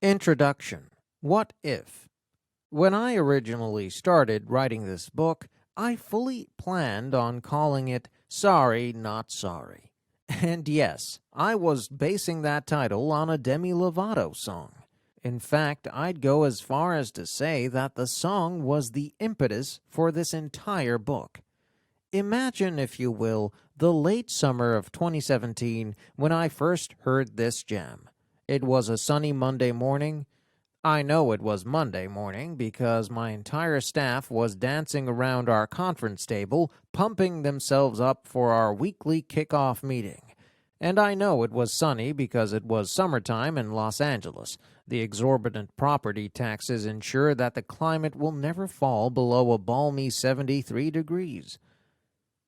Introduction. What if? When I originally started writing this book, I fully planned on calling it Sorry, Not Sorry. And yes, I was basing that title on a Demi Lovato song. In fact, I'd go as far as to say that the song was the impetus for this entire book. Imagine, if you will, the late summer of 2017 when I first heard this jam. It was a sunny Monday morning. I know it was Monday morning because my entire staff was dancing around our conference table, pumping themselves up for our weekly kickoff meeting. And I know it was sunny because it was summertime in Los Angeles. The exorbitant property taxes ensure that the climate will never fall below a balmy 73 degrees.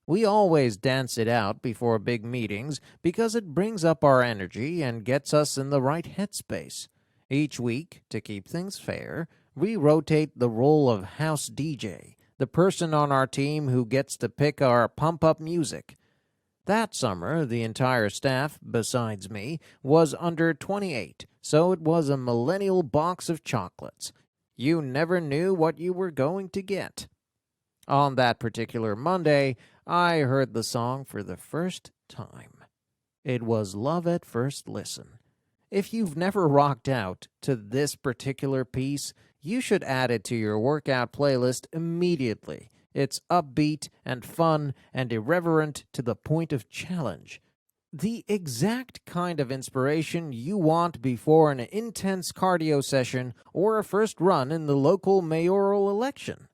We always dance it out before big meetings because it brings up our energy and gets us in the right headspace. Each week, to keep things fair, we rotate the role of house DJ, the person on our team who gets to pick our pump-up music. That summer, the entire staff, besides me, was under 28, so it was a millennial box of chocolates. You never knew what you were going to get. On that particular Monday, I heard the song for the first time. It was love at first listen. If you've never rocked out to this particular piece, you should add it to your workout playlist immediately. It's upbeat and fun and irreverent to the point of challenge. The exact kind of inspiration you want before an intense cardio session or a first run in the local mayoral election.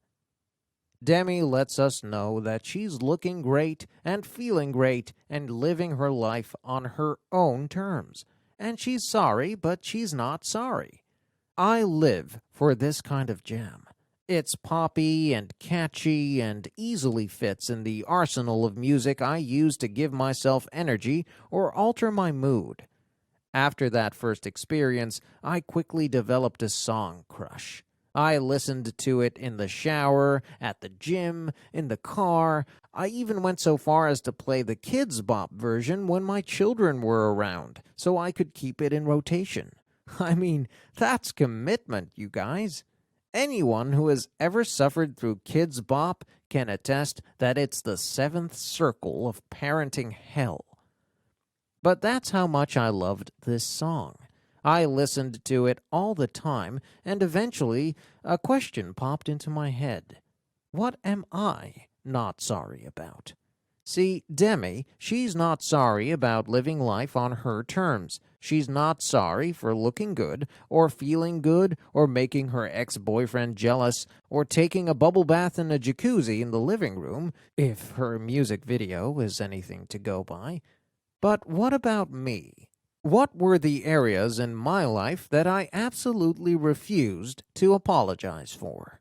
Demi lets us know that she's looking great and feeling great and living her life on her own terms. And she's sorry, but she's not sorry. I live for this kind of jam. It's poppy and catchy and easily fits in the arsenal of music I use to give myself energy or alter my mood. After that first experience, I quickly developed a song crush. I listened to it in the shower, at the gym, in the car. I even went so far as to play the Kids Bop version when my children were around, so I could keep it in rotation. I mean, that's commitment, you guys. Anyone who has ever suffered through Kids Bop can attest that it's the seventh circle of parenting hell. But that's how much I loved this song. I listened to it all the time, and eventually a question popped into my head. What am I not sorry about? See, Demi, she's not sorry about living life on her terms. She's not sorry for looking good, or feeling good, or making her ex-boyfriend jealous, or taking a bubble bath in a jacuzzi in the living room, if her music video is anything to go by. But what about me? What were the areas in my life that I absolutely refused to apologize for?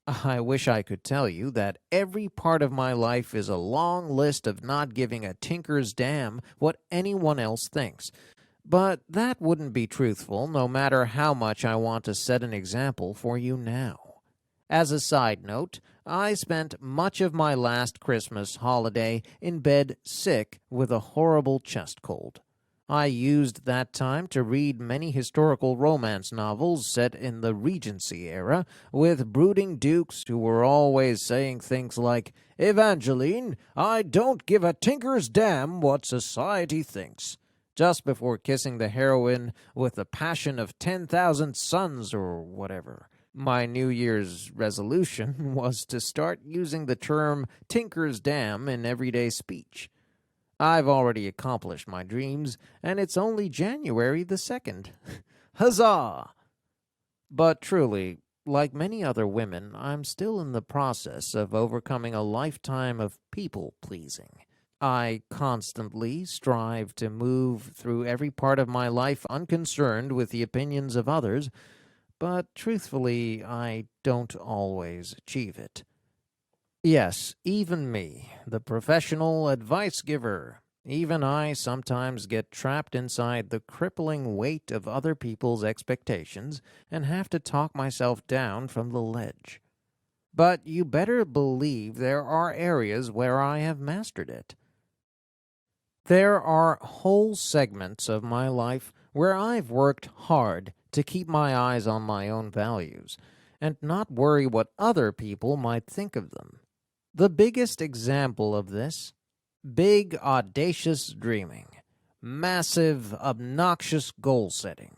I wish I could tell you that every part of my life is a long list of not giving a tinker's damn what anyone else thinks. But that wouldn't be truthful, no matter how much I want to set an example for you now. As a side note, I spent much of my last Christmas holiday in bed sick with a horrible chest cold. I used that time to read many historical romance novels set in the Regency era with brooding dukes who were always saying things like, "Evangeline, I don't give a tinker's damn what society thinks," just before kissing the heroine with the passion of 10,000 suns or whatever. My New Year's resolution was to start using the term tinker's damn in everyday speech. I've already accomplished my dreams, and it's only January the 2nd. Huzzah! But truly, like many other women, I'm still in the process of overcoming a lifetime of people-pleasing. I constantly strive to move through every part of my life unconcerned with the opinions of others, but truthfully, I don't always achieve it. Yes, even me, the professional advice giver, even I sometimes get trapped inside the crippling weight of other people's expectations and have to talk myself down from the ledge. But you better believe there are areas where I have mastered it. There are whole segments of my life where I've worked hard to keep my eyes on my own values, and not worry what other people might think of them. The biggest example of this: big, audacious dreaming, massive, obnoxious goal setting,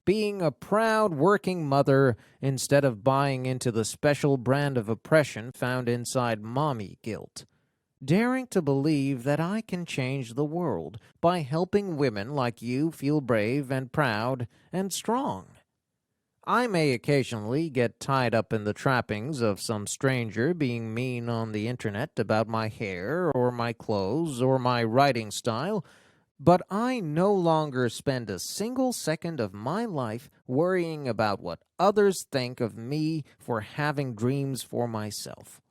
being a proud working mother instead of buying into the special brand of oppression found inside mommy guilt, daring to believe that I can change the world by helping women like you feel brave and proud and strong. I may occasionally get tied up in the trappings of some stranger being mean on the internet about my hair or my clothes or my writing style, but I no longer spend a single second of my life worrying about what others think of me for having dreams for myself.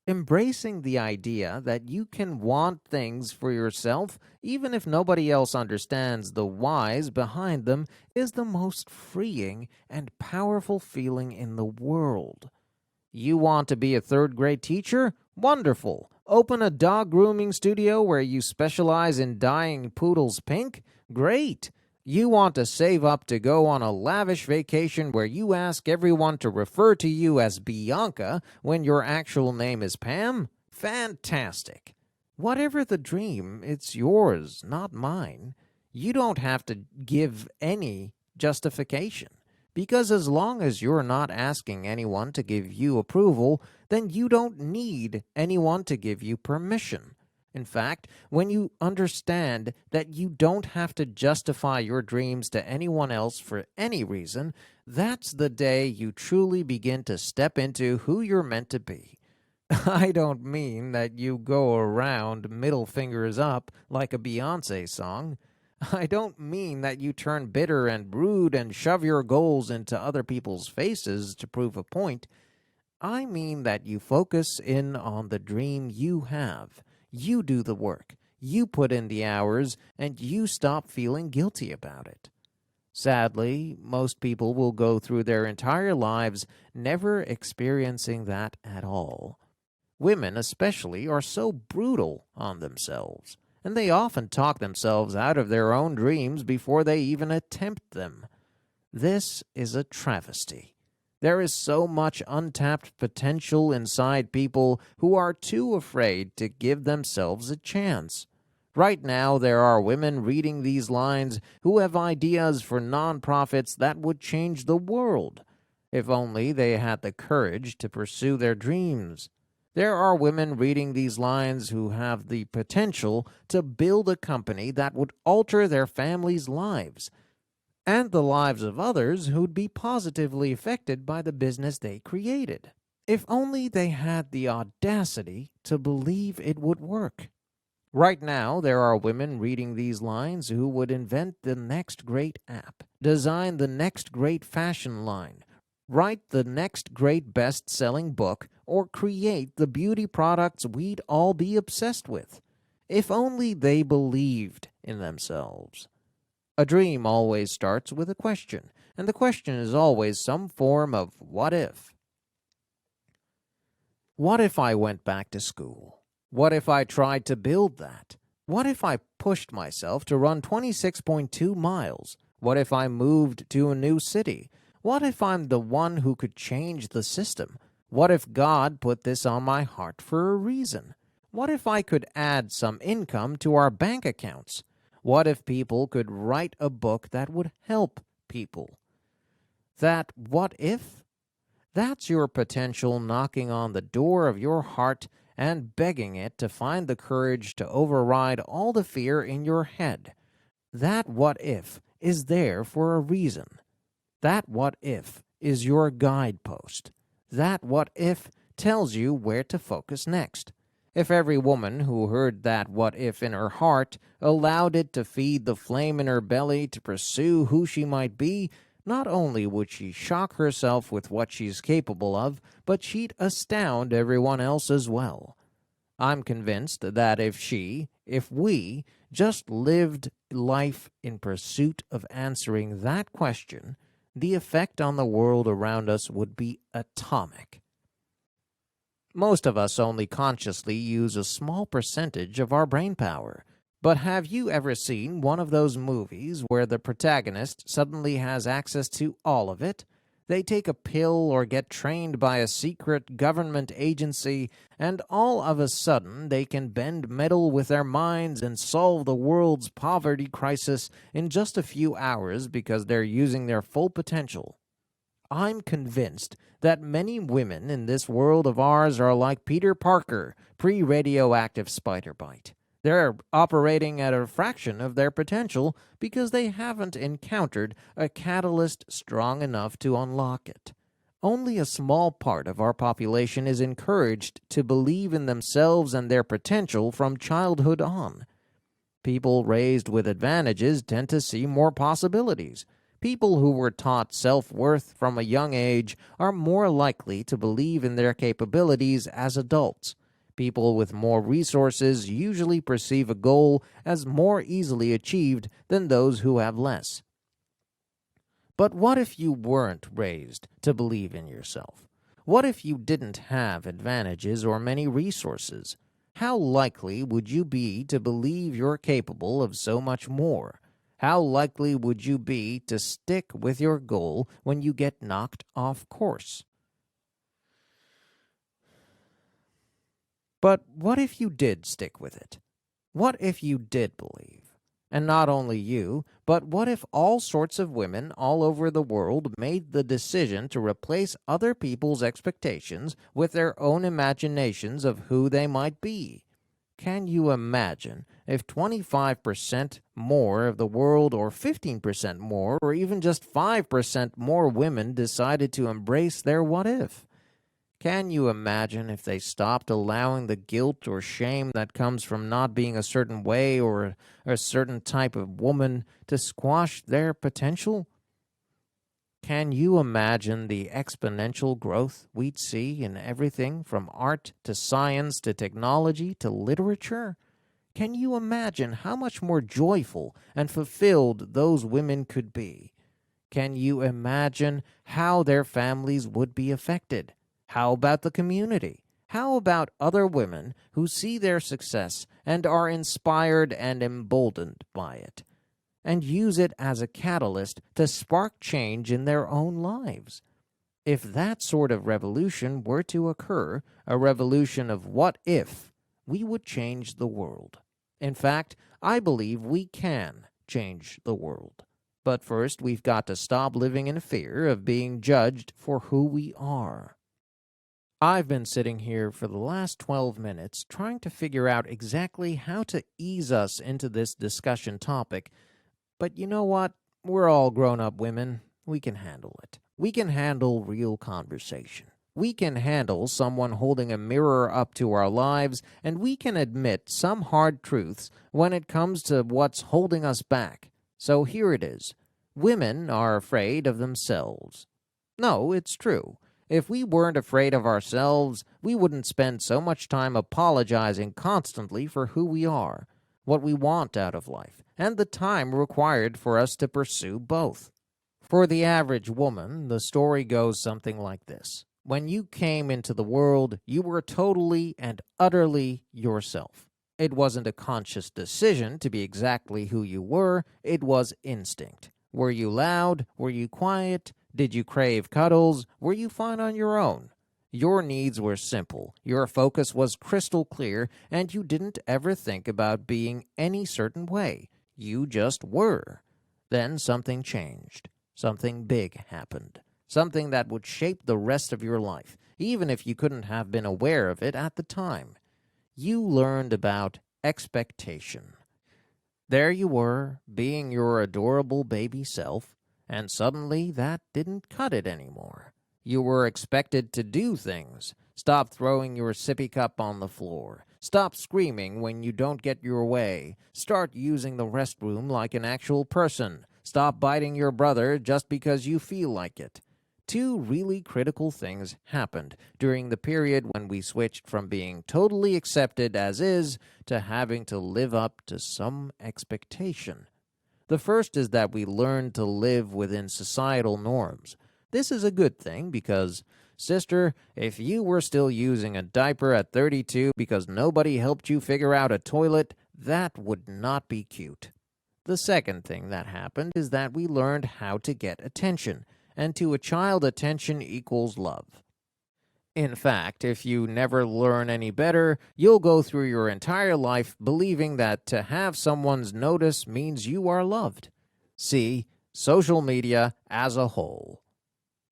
Embracing the idea that you can want things for yourself, even if nobody else understands the whys behind them, is the most freeing and powerful feeling in the world. You want to be a third-grade teacher? Wonderful! Open a dog grooming studio where you specialize in dyeing poodles pink? Great! You want to save up to go on a lavish vacation where you ask everyone to refer to you as Bianca when your actual name is Pam? Fantastic! Whatever the dream, it's yours, not mine. You don't have to give any justification, because as long as you're not asking anyone to give you approval, then you don't need anyone to give you permission. In fact, when you understand that you don't have to justify your dreams to anyone else for any reason, that's the day you truly begin to step into who you're meant to be. I don't mean that you go around middle fingers up like a Beyoncé song. I don't mean that you turn bitter and rude and shove your goals into other people's faces to prove a point. I mean that you focus in on the dream you have. You do the work, you put in the hours, and you stop feeling guilty about it. Sadly, most people will go through their entire lives never experiencing that at all. Women especially are so brutal on themselves, and they often talk themselves out of their own dreams before they even attempt them. This is a travesty. There is so much untapped potential inside people who are too afraid to give themselves a chance. Right now, there are women reading these lines who have ideas for nonprofits that would change the world, if only they had the courage to pursue their dreams. There are women reading these lines who have the potential to build a company that would alter their families' lives, and the lives of others who'd be positively affected by the business they created, if only they had the audacity to believe it would work. Right now, there are women reading these lines who would invent the next great app, design the next great fashion line, write the next great best-selling book, or create the beauty products we'd all be obsessed with, if only they believed in themselves. A dream always starts with a question, and the question is always some form of what if. What if I went back to school? What if I tried to build that? What if I pushed myself to run 26.2 miles? What if I moved to a new city? What if I'm the one who could change the system? What if God put this on my heart for a reason? What if I could add some income to our bank accounts? What if people could write a book that would help people? That what if? That's your potential knocking on the door of your heart and begging it to find the courage to override all the fear in your head. That what if is there for a reason. That what if is your guidepost. That what if tells you where to focus next. If every woman who heard that what if in her heart allowed it to feed the flame in her belly to pursue who she might be, not only would she shock herself with what she's capable of, but she'd astound everyone else as well. I'm convinced that if we just lived life in pursuit of answering that question, the effect on the world around us would be atomic. Most of us only consciously use a small percentage of our brain power, But have you ever seen one of those movies where the protagonist suddenly has access to all of it? They take a pill or get trained by a secret government agency, and all of a sudden they can bend metal with their minds and solve the world's poverty crisis in just a few hours because they're using their full potential. I'm convinced that many women in this world of ours are like Peter Parker, pre-radioactive spider bite. They're operating at a fraction of their potential because they haven't encountered a catalyst strong enough to unlock it. Only a small part of our population is encouraged to believe in themselves and their potential from childhood on. People raised with advantages tend to see more possibilities. People who were taught self-worth from a young age are more likely to believe in their capabilities as adults. People with more resources usually perceive a goal as more easily achieved than those who have less. But what if you weren't raised to believe in yourself? What if you didn't have advantages or many resources? How likely would you be to believe you're capable of so much more? How likely would you be to stick with your goal when you get knocked off course? But what if you did stick with it? What if you did believe? And not only you, but what if all sorts of women all over the world made the decision to replace other people's expectations with their own imaginations of who they might be? Can you imagine if 25% more of the world, or 15% more, or even just 5% more women decided to embrace their what if? Can you imagine if they stopped allowing the guilt or shame that comes from not being a certain way or a certain type of woman to squash their potential? Can you imagine the exponential growth we'd see in everything from art to science to technology to literature? Can you imagine how much more joyful and fulfilled those women could be? Can you imagine how their families would be affected? How about the community? How about other women who see their success and are inspired and emboldened by it, and use it as a catalyst to spark change in their own lives? If that sort of revolution were to occur, a revolution of what if, we would change the world. In fact, I believe we can change the world. But first, we've got to stop living in fear of being judged for who we are. I've been sitting here for the last 12 minutes trying to figure out exactly how to ease us into this discussion topic. But you know what? We're all grown-up women. We can handle it. We can handle real conversation. We can handle someone holding a mirror up to our lives, and we can admit some hard truths when it comes to what's holding us back. So here it is. Women are afraid of themselves. No, it's true. If we weren't afraid of ourselves, we wouldn't spend so much time apologizing constantly for who we are, what we want out of life, and the time required for us to pursue both. For the average woman, the story goes something like this. When you came into the world, you were totally and utterly yourself. It wasn't a conscious decision to be exactly who you were, it was instinct. Were you loud? Were you quiet? Did you crave cuddles? Were you fine on your own? Your needs were simple, your focus was crystal clear, and you didn't ever think about being any certain way. You just were. Then something changed. Something big happened. Something that would shape the rest of your life, even if you couldn't have been aware of it at the time. You learned about expectation. There you were, being your adorable baby self, and suddenly that didn't cut it anymore. You were expected to do things. Stop throwing your sippy cup on the floor. Stop screaming when you don't get your way. Start using the restroom like an actual person. Stop biting your brother just because you feel like it. Two really critical things happened during the period when we switched from being totally accepted as is to having to live up to some expectation. The first is that we learned to live within societal norms. This is a good thing because, sister, if you were still using a diaper at 32 because nobody helped you figure out a toilet, That would not be cute. The second thing that happened is that we learned how to get attention, and to a child, attention equals love. In fact, if you never learn any better, you'll go through your entire life believing that to have someone's notice means you are loved. See, social media as a whole.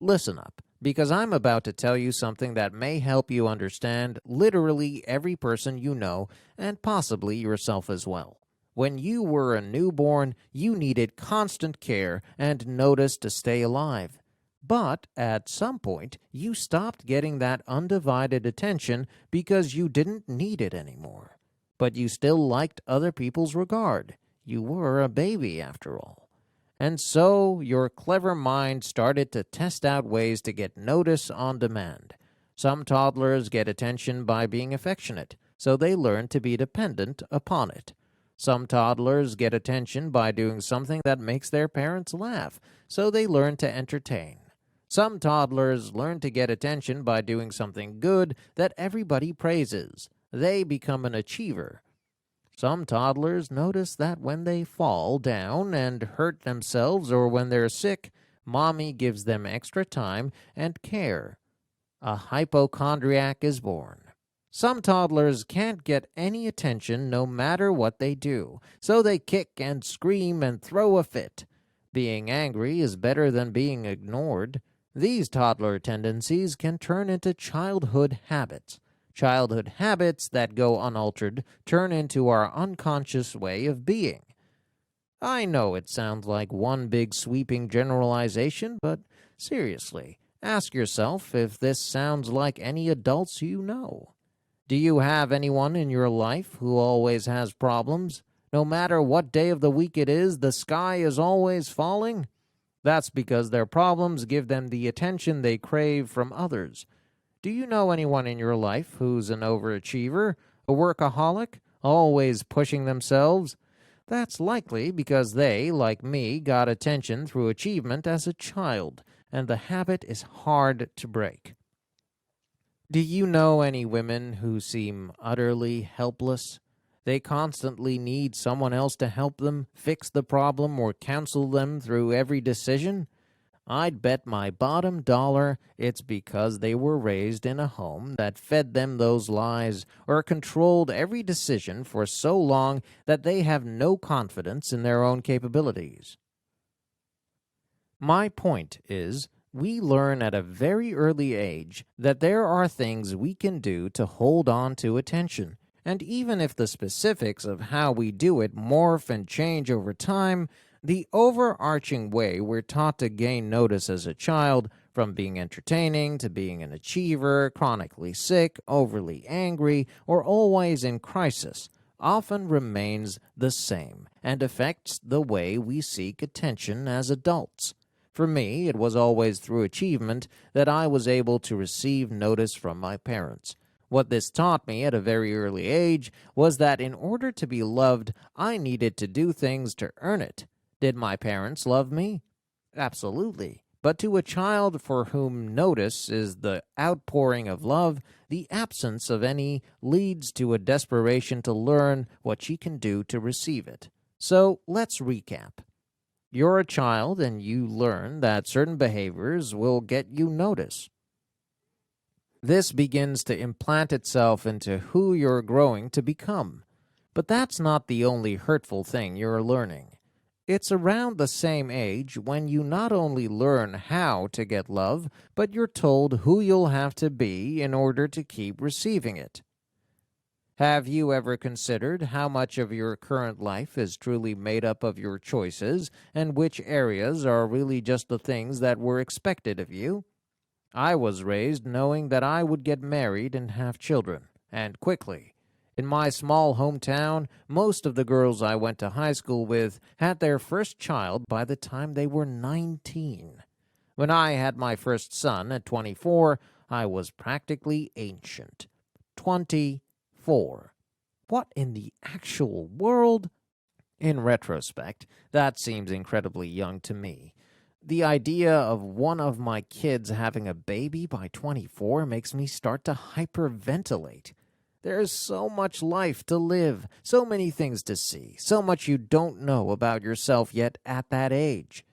Listen up, because I'm about to tell you something that may help you understand literally every person you know, and possibly yourself as well. When you were a newborn, you needed constant care and notice to stay alive. But at some point, you stopped getting that undivided attention because you didn't need it anymore. But you still liked other people's regard. You were a baby, after all. And so your clever mind started to test out ways to get notice on demand. Some toddlers get attention by being affectionate, so they learn to be dependent upon it. Some toddlers get attention by doing something that makes their parents laugh, so they learn to entertain. Some toddlers learn to get attention by doing something good that everybody praises. They become an achiever. Some toddlers notice that when they fall down and hurt themselves or when they're sick, mommy gives them extra time and care. A hypochondriac is born. Some toddlers can't get any attention no matter what they do, so they kick and scream and throw a fit. Being angry is better than being ignored. These toddler tendencies can turn into childhood habits. Childhood habits that go unaltered turn into our unconscious way of being. I know it sounds like one big sweeping generalization, but seriously, ask yourself if this sounds like any adults you know. Do you have anyone in your life who always has problems? No matter what day of the week it is, the sky is always falling? That's because their problems give them the attention they crave from others. Do you know anyone in your life who's an overachiever, a workaholic, always pushing themselves? That's likely because they, like me, got attention through achievement as a child, and the habit is hard to break. Do you know any women who seem utterly helpless? They constantly need someone else to help them fix the problem or counsel them through every decision. I'd bet my bottom dollar it's because they were raised in a home that fed them those lies or controlled every decision for so long that they have no confidence in their own capabilities. My point is, we learn at a very early age that there are things we can do to hold on to attention. And even if the specifics of how we do it morph and change over time, the overarching way we're taught to gain notice as a child, from being entertaining to being an achiever, chronically sick, overly angry, or always in crisis, often remains the same and affects the way we seek attention as adults. For me, it was always through achievement that I was able to receive notice from my parents. What this taught me at a very early age was that in order to be loved, I needed to do things to earn it. Did my parents love me? Absolutely. But to a child for whom notice is the outpouring of love, the absence of any leads to a desperation to learn what she can do to receive it. So let's recap. You're a child and you learn that certain behaviors will get you notice. This begins to implant itself into who you're growing to become. But that's not the only hurtful thing you're learning. It's around the same age when you not only learn how to get love, but you're told who you'll have to be in order to keep receiving it. Have you ever considered how much of your current life is truly made up of your choices, and which areas are really just the things that were expected of you? I was raised knowing that I would get married and have children, and quickly. In my small hometown, most of the girls I went to high school with had their first child by the time they were 19. When I had my first son at 24, I was practically ancient. 24. What in the actual world? In retrospect, that seems incredibly young to me. The idea of one of my kids having a baby by 24 makes me start to hyperventilate. There's so much life to live, so many things to see, so much you don't know about yourself yet at that age.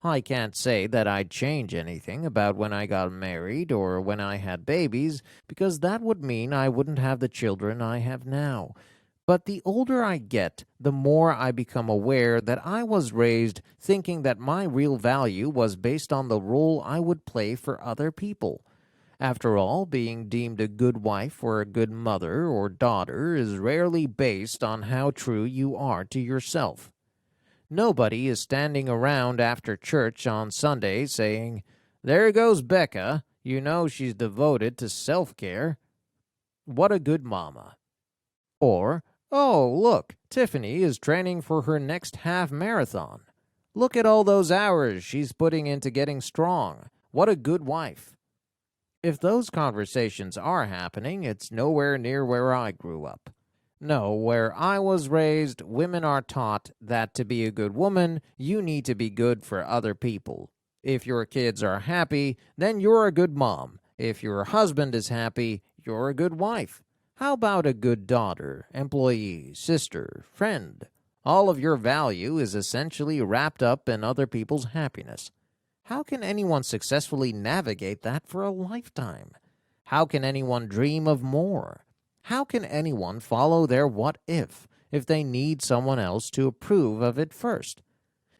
I can't say that I'd change anything about when I got married or when I had babies, because that would mean I wouldn't have the children I have now. But the older I get, the more I become aware that I was raised thinking that my real value was based on the role I would play for other people. After all, being deemed a good wife or a good mother or daughter is rarely based on how true you are to yourself. Nobody is standing around after church on Sunday saying, "There goes Becca. You know she's devoted to self-care. What a good mama." Or, "Oh, look, Tiffany is training for her next half marathon. Look at all those hours she's putting into getting strong. What a good wife." If those conversations are happening, it's nowhere near where I grew up. No, where I was raised, women are taught that to be a good woman, you need to be good for other people. If your kids are happy, then you're a good mom. If your husband is happy, you're a good wife. How about a good daughter, employee, sister, friend? All of your value is essentially wrapped up in other people's happiness. How can anyone successfully navigate that for a lifetime? How can anyone dream of more? How can anyone follow their what if they need someone else to approve of it first?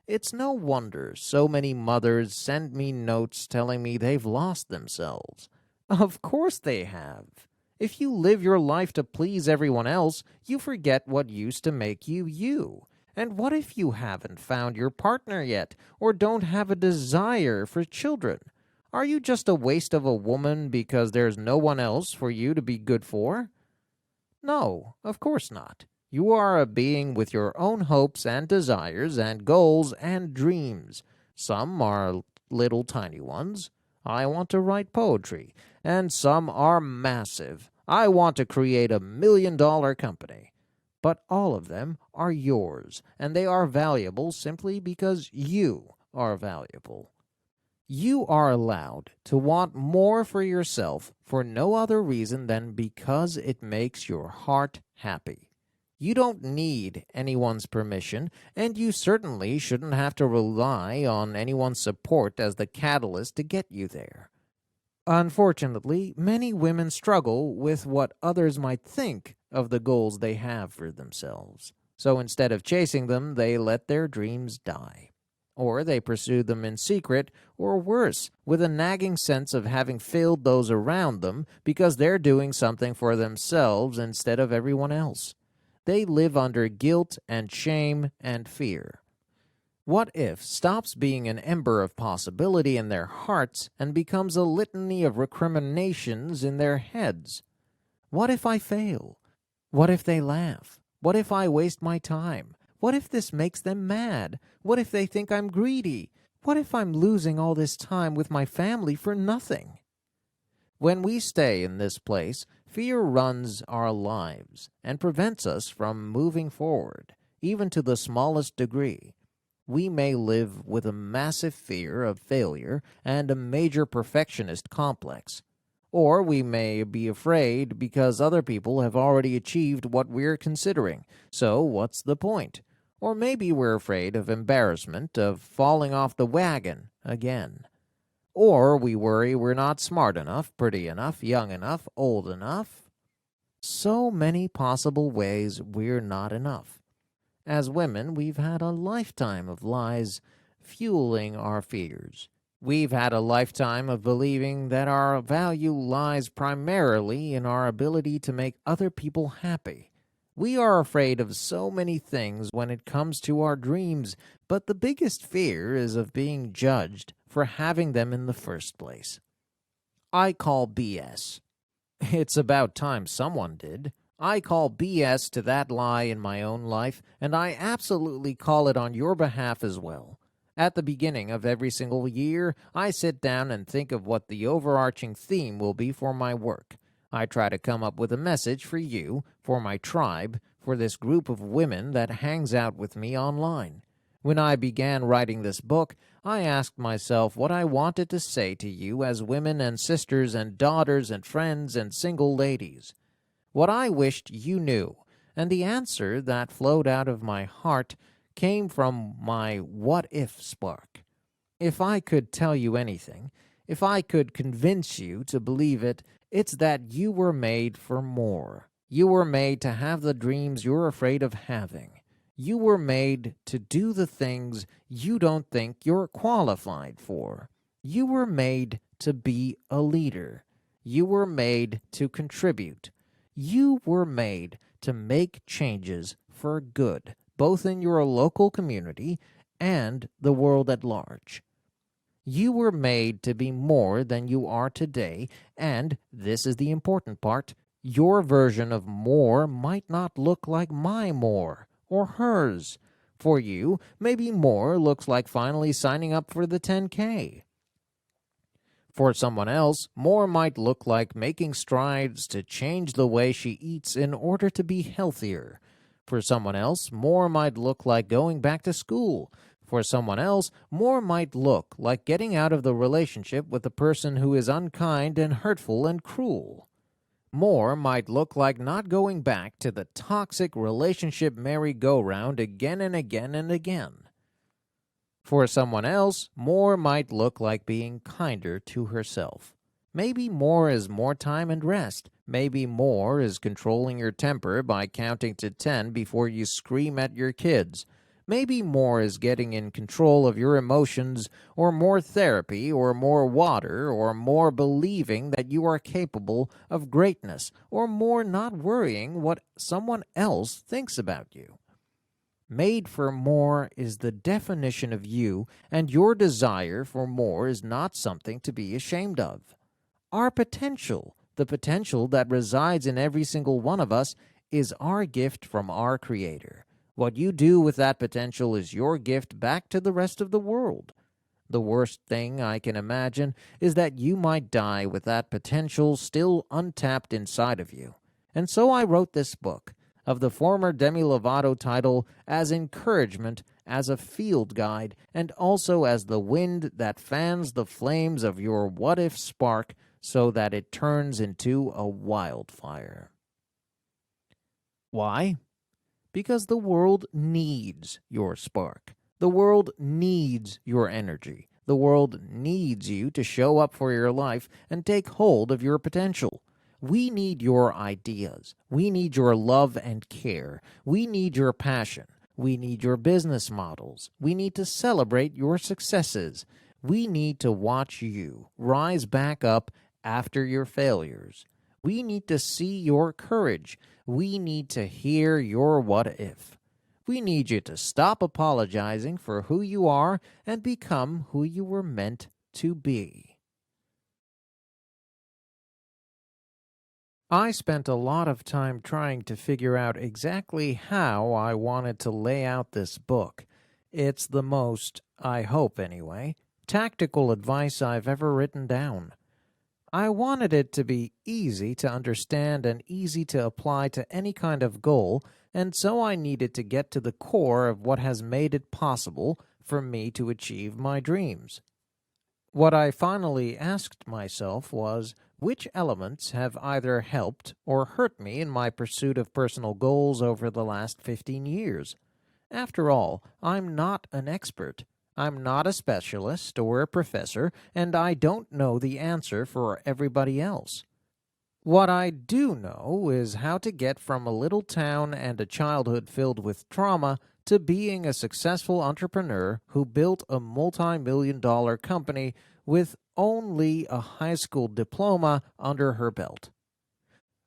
It's no wonder so many mothers send me notes telling me they've lost themselves. Of course they have. If you live your life to please everyone else, you forget what used to make you you. And what if you haven't found your partner yet, or don't have a desire for children? Are you just a waste of a woman because there's no one else for you to be good for? No, of course not. You are a being with your own hopes and desires and goals and dreams. Some are little tiny ones. I want to write poetry. And some are massive. I want to create $1 million company. But all of them are yours, and they are valuable simply because you are valuable. You are allowed to want more for yourself for no other reason than because it makes your heart happy. You don't need anyone's permission, and you certainly shouldn't have to rely on anyone's support as the catalyst to get you there. Unfortunately, many women struggle with what others might think of the goals they have for themselves. So instead of chasing them, they let their dreams die. Or they pursue them in secret, or worse, with a nagging sense of having failed those around them because they're doing something for themselves instead of everyone else. They live under guilt and shame and fear. What if stops being an ember of possibility in their hearts and becomes a litany of recriminations in their heads? What if I fail? What if they laugh? What if I waste my time? What if this makes them mad? What if they think I'm greedy? What if I'm losing all this time with my family for nothing? When we stay in this place, fear runs our lives and prevents us from moving forward, even to the smallest degree. We may live with a massive fear of failure and a major perfectionist complex. Or we may be afraid because other people have already achieved what we're considering. So what's the point? Or maybe we're afraid of embarrassment, of falling off the wagon again. Or we worry we're not smart enough, pretty enough, young enough, old enough. So many possible ways we're not enough. As women, we've had a lifetime of lies fueling our fears. We've had a lifetime of believing that our value lies primarily in our ability to make other people happy. We are afraid of so many things when it comes to our dreams, but the biggest fear is of being judged for having them in the first place. I call BS. It's about time someone did. I call BS to that lie in my own life, and I absolutely call it on your behalf as well. At the beginning of every single year, I sit down and think of what the overarching theme will be for my work. I try to come up with a message for you, for my tribe, for this group of women that hangs out with me online. When I began writing this book, I asked myself what I wanted to say to you as women and sisters and daughters and friends and single ladies. what I wished you knew, and the answer that flowed out of my heart came from my what-if spark. If I could tell you anything, if I could convince you to believe it, it's that you were made for more. You were made to have the dreams you're afraid of having. You were made to do the things you don't think you're qualified for. You were made to be a leader. You were made to contribute. You were made to make changes for good, both in your local community and the world at large. You were made to be more than you are today, and this is the important part, your version of more might not look like my more or hers. For you, maybe more looks like finally signing up for the 10K. For someone else, more might look like making strides to change the way she eats in order to be healthier. For someone else, more might look like going back to school. For someone else, more might look like getting out of the relationship with the person who is unkind and hurtful and cruel. More might look like not going back to the toxic relationship merry-go-round again and again and again. For someone else, more might look like being kinder to herself. Maybe more is more time and rest. Maybe more is controlling your temper by counting to 10 before you scream at your kids. Maybe more is getting in control of your emotions, or more therapy, or more water, or more believing that you are capable of greatness, or more not worrying what someone else thinks about you. Made for more is the definition of you, and your desire for more is not something to be ashamed of. Our potential, the potential that resides in every single one of us, is our gift from our Creator. What you do with that potential is your gift back to the rest of the world. The worst thing I can imagine is that you might die with that potential still untapped inside of you. And so I wrote this book, of the former Demi Lovato title, as encouragement, as a field guide, and also as the wind that fans the flames of your what-if spark so that it turns into a wildfire. Why? Because the world needs your spark. The world needs your energy. The world needs you to show up for your life and take hold of your potential. We need your ideas. We need your love and care. We need your passion. We need your business models. We need to celebrate your successes. We need to watch you rise back up after your failures. We need to see your courage. We need to hear your what if. We need you to stop apologizing for who you are and become who you were meant to be. I spent a lot of time trying to figure out exactly how I wanted to lay out this book. It's the most, I hope anyway, tactical advice I've ever written down. I wanted it to be easy to understand and easy to apply to any kind of goal, and so I needed to get to the core of what has made it possible for me to achieve my dreams. What I finally asked myself was, which elements have either helped or hurt me in my pursuit of personal goals over the last 15 years? After all, I'm not an expert. I'm not a specialist or a professor, and I don't know the answer for everybody else. What I do know is how to get from a little town and a childhood filled with trauma to being a successful entrepreneur who built a multi-million-dollar company with only a high school diploma under her belt.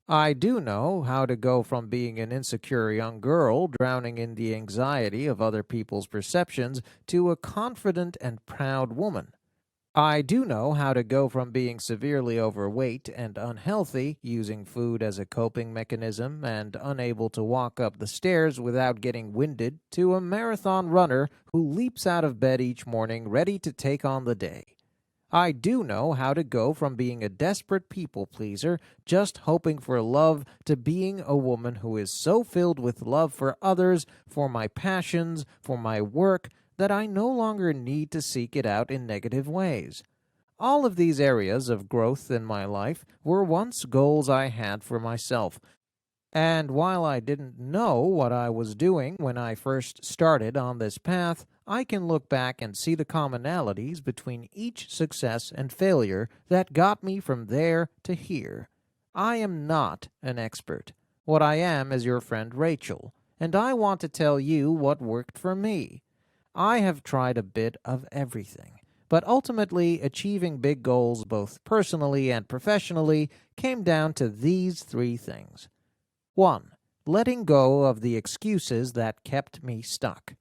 I do know how to go from being an insecure young girl drowning in the anxiety of other people's perceptions to a confident and proud woman. I do know how to go from being severely overweight and unhealthy, using food as a coping mechanism and unable to walk up the stairs without getting winded, to a marathon runner who leaps out of bed each morning ready to take on the day. I do know how to go from being a desperate people pleaser, just hoping for love, to being a woman who is so filled with love for others, for my passions, for my work, that I no longer need to seek it out in negative ways. All of these areas of growth in my life were once goals I had for myself, And while I didn't know what I was doing when I first started on this path, I can look back and see the commonalities between each success and failure that got me from there to here. I am not an expert. What I am is your friend Rachel, and I want to tell you what worked for me. I have tried a bit of everything, but ultimately achieving big goals both personally and professionally came down to these three things. 1. Letting go of the excuses that kept me stuck.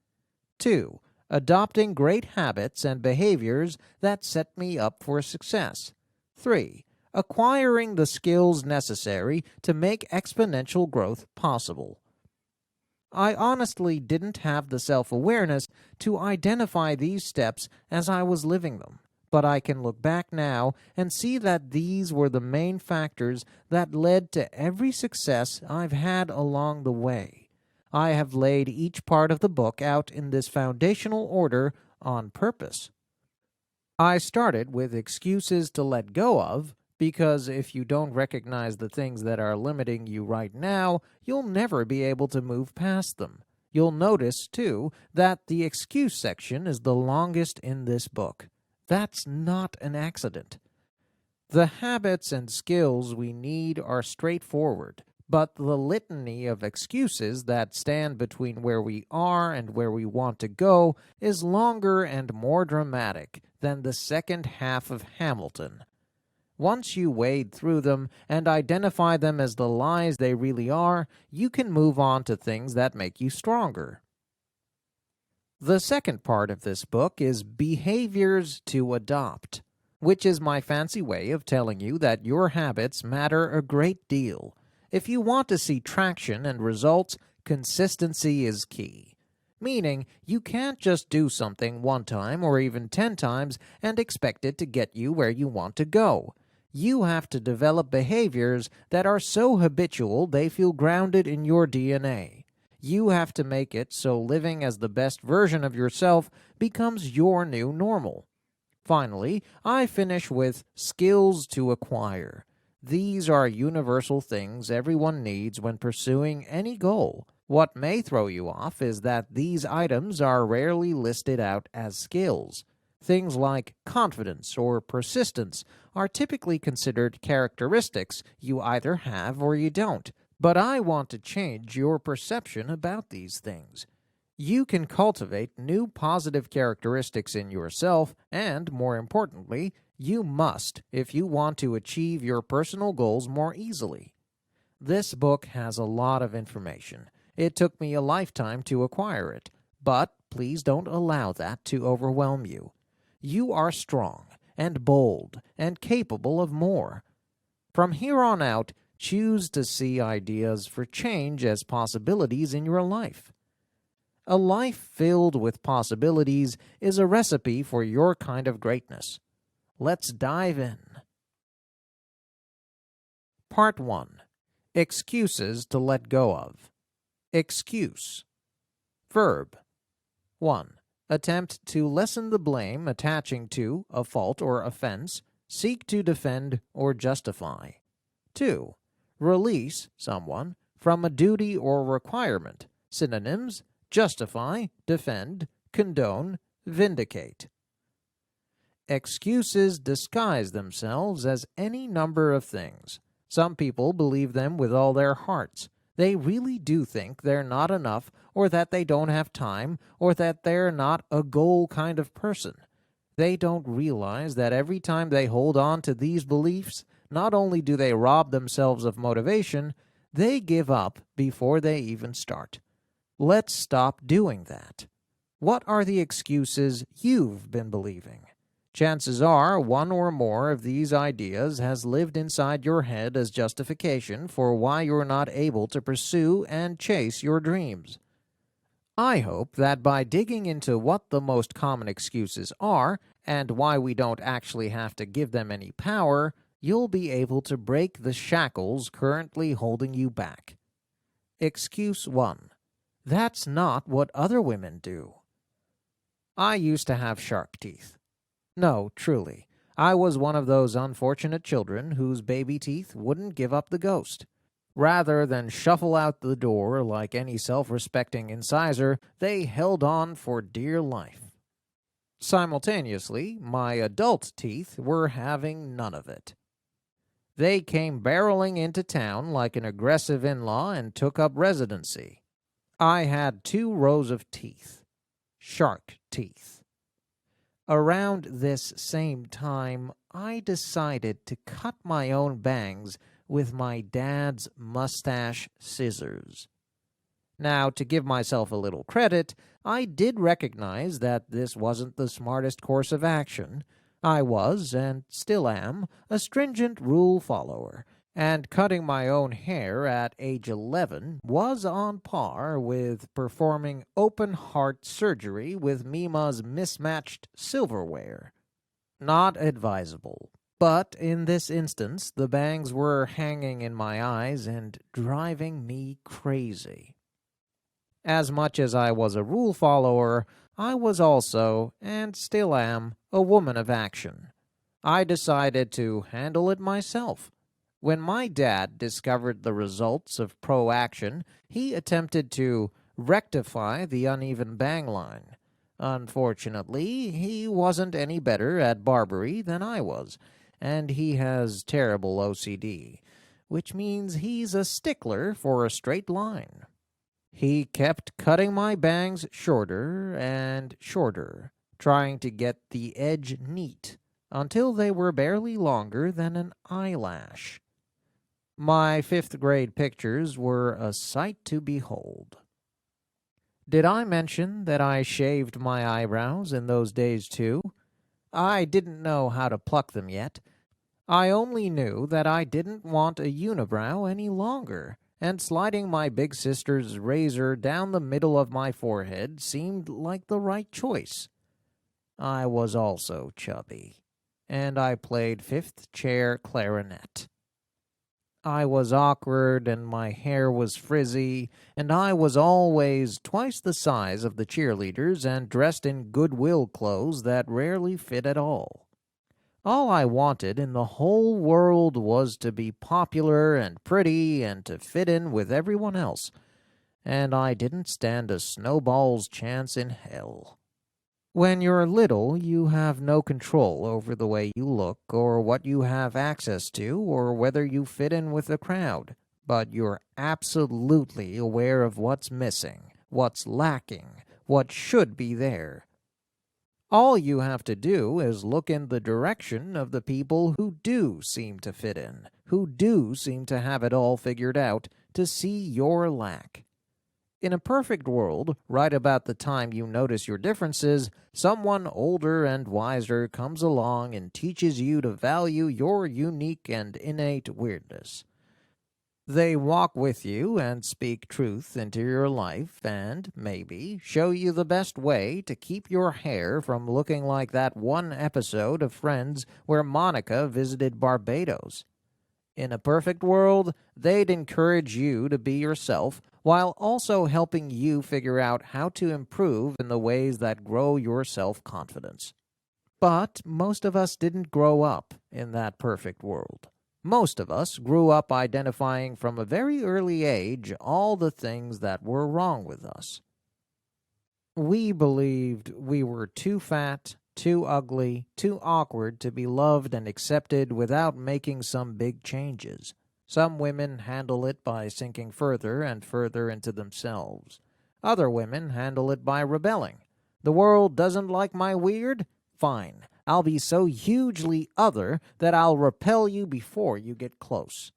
2. Adopting great habits and behaviors that set me up for success. 3. Acquiring the skills necessary to make exponential growth possible. I honestly didn't have the self-awareness to identify these steps as I was living them, but I can look back now and see that these were the main factors that led to every success I've had along the way. I have laid each part of the book out in this foundational order on purpose. I started with excuses to let go of, because if you don't recognize the things that are limiting you right now, you'll never be able to move past them. You'll notice, too, that the excuse section is the longest in this book. That's not an accident. The habits and skills we need are straightforward, but the litany of excuses that stand between where we are and where we want to go is longer and more dramatic than the second half of Hamilton. Once you wade through them and identify them as the lies they really are, you can move on to things that make you stronger. The second part of this book is behaviors to adopt, which is my fancy way of telling you that your habits matter a great deal. If you want to see traction and results, consistency is key. Meaning, you can't just do something one time or even 10 times and expect it to get you where you want to go. You have to develop behaviors that are so habitual they feel grounded in your DNA. You have to make it so living as the best version of yourself becomes your new normal. Finally, I finish with skills to acquire. These are universal things everyone needs when pursuing any goal. What may throw you off is that these items are rarely listed out as skills. Things like confidence or persistence are typically considered characteristics you either have or you don't. But I want to change your perception about these things. You can cultivate new positive characteristics in yourself, and more importantly, you must if you want to achieve your personal goals more easily. This book has a lot of information. It took me a lifetime to acquire it, but please don't allow that to overwhelm you. You are strong and bold and capable of more. From here on out, choose to see ideas for change as possibilities in your life. A life filled with possibilities is a recipe for your kind of greatness. Let's dive in. Part 1. Excuses to let go of. Excuse. Verb. 1. Attempt to lessen the blame attaching to a fault or offense, seek to defend or justify. 2. Release someone from a duty or requirement. Synonyms: justify, defend, condone, vindicate. Excuses disguise themselves as any number of things. Some people believe them with all their hearts. They really do think they're not enough, or that they don't have time, or that they're not a goal kind of person. They don't realize that every time they hold on to these beliefs, not only do they rob themselves of motivation, they give up before they even start. Let's stop doing that. What are the excuses you've been believing? Chances are one or more of these ideas has lived inside your head as justification for why you're not able to pursue and chase your dreams. I hope that by digging into what the most common excuses are and why we don't actually have to give them any power, you'll be able to break the shackles currently holding you back. Excuse 1. That's not what other women do. I used to have shark teeth. No, truly. I was one of those unfortunate children whose baby teeth wouldn't give up the ghost. Rather than shuffle out the door like any self-respecting incisor, they held on for dear life. Simultaneously, my adult teeth were having none of it. They came barreling into town like an aggressive in-law and took up residency. I had 2 rows of teeth. Shark teeth. Around this same time, I decided to cut my own bangs with my dad's mustache scissors. Now, to give myself a little credit, I did recognize that this wasn't the smartest course of action. I was, and still am, a stringent rule follower, and cutting my own hair at age 11 was on par with performing open-heart surgery with Mima's mismatched silverware. Not advisable. But in this instance, the bangs were hanging in my eyes and driving me crazy. As much as I was a rule follower, I was also, and still am, a woman of action. I decided to handle it myself. When my dad discovered the results of pro-action, he attempted to rectify the uneven bang line. Unfortunately, he wasn't any better at barbery than I was, and he has terrible OCD, which means he's a stickler for a straight line. He kept cutting my bangs shorter and shorter, trying to get the edge neat, until they were barely longer than an eyelash. My 5th grade pictures were a sight to behold. Did I mention that I shaved my eyebrows in those days too? I didn't know how to pluck them yet. I only knew that I didn't want a unibrow any longer, and sliding my big sister's razor down the middle of my forehead seemed like the right choice. I was also chubby, and I played 5th chair clarinet. I was awkward, and my hair was frizzy, and I was always twice the size of the cheerleaders and dressed in Goodwill clothes that rarely fit at all. All I wanted in the whole world was to be popular and pretty and to fit in with everyone else, and I didn't stand a snowball's chance in hell. When you're little, you have no control over the way you look or what you have access to or whether you fit in with the crowd, but you're absolutely aware of what's missing, what's lacking, what should be there. All you have to do is look in the direction of the people who do seem to fit in, who do seem to have it all figured out, to see your lack. In a perfect world, right about the time you notice your differences, someone older and wiser comes along and teaches you to value your unique and innate weirdness. They walk with you and speak truth into your life and, maybe, show you the best way to keep your hair from looking like that one episode of Friends where Monica visited Barbados. In a perfect world, they'd encourage you to be yourself while also helping you figure out how to improve in the ways that grow your self-confidence. But most of us didn't grow up in that perfect world. Most of us grew up identifying from a very early age all the things that were wrong with us. We believed we were too fat, too ugly, too awkward to be loved and accepted without making some big changes. Some women handle it by sinking further and further into themselves. Other women handle it by rebelling. The world doesn't like my weird? Fine. I'll be so hugely other that I'll repel you before you get close.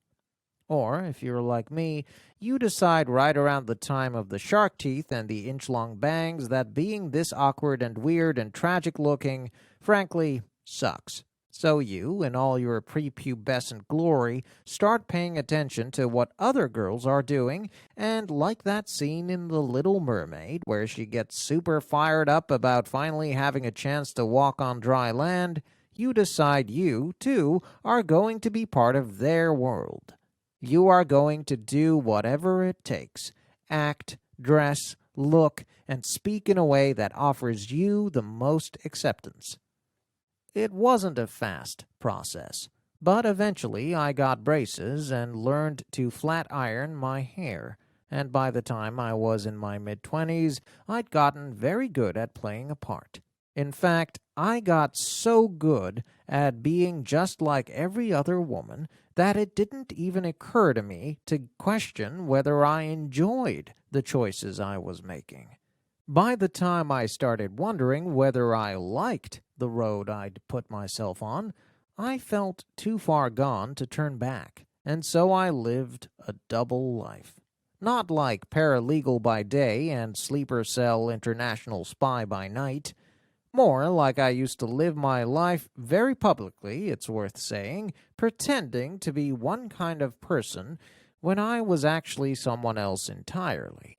Or, if you're like me, you decide right around the time of the shark teeth and the inch-long bangs that being this awkward and weird and tragic-looking, frankly, sucks. So you, in all your prepubescent glory, start paying attention to what other girls are doing, and like that scene in The Little Mermaid, where she gets super fired up about finally having a chance to walk on dry land, you decide you, too, are going to be part of their world. You are going to do whatever it takes. Act, dress, look, and speak in a way that offers you the most acceptance. It wasn't a fast process. But eventually I got braces and learned to flat iron my hair, and by the time I was in my mid-20s, I'd gotten very good at playing a part. In fact, I got so good at being just like every other woman that it didn't even occur to me to question whether I enjoyed the choices I was making. By the time I started wondering whether I liked the road I'd put myself on, I felt too far gone to turn back, and so I lived a double life. Not like paralegal by day and sleeper cell international spy by night. More like I used to live my life very publicly, it's worth saying, pretending to be one kind of person when I was actually someone else entirely.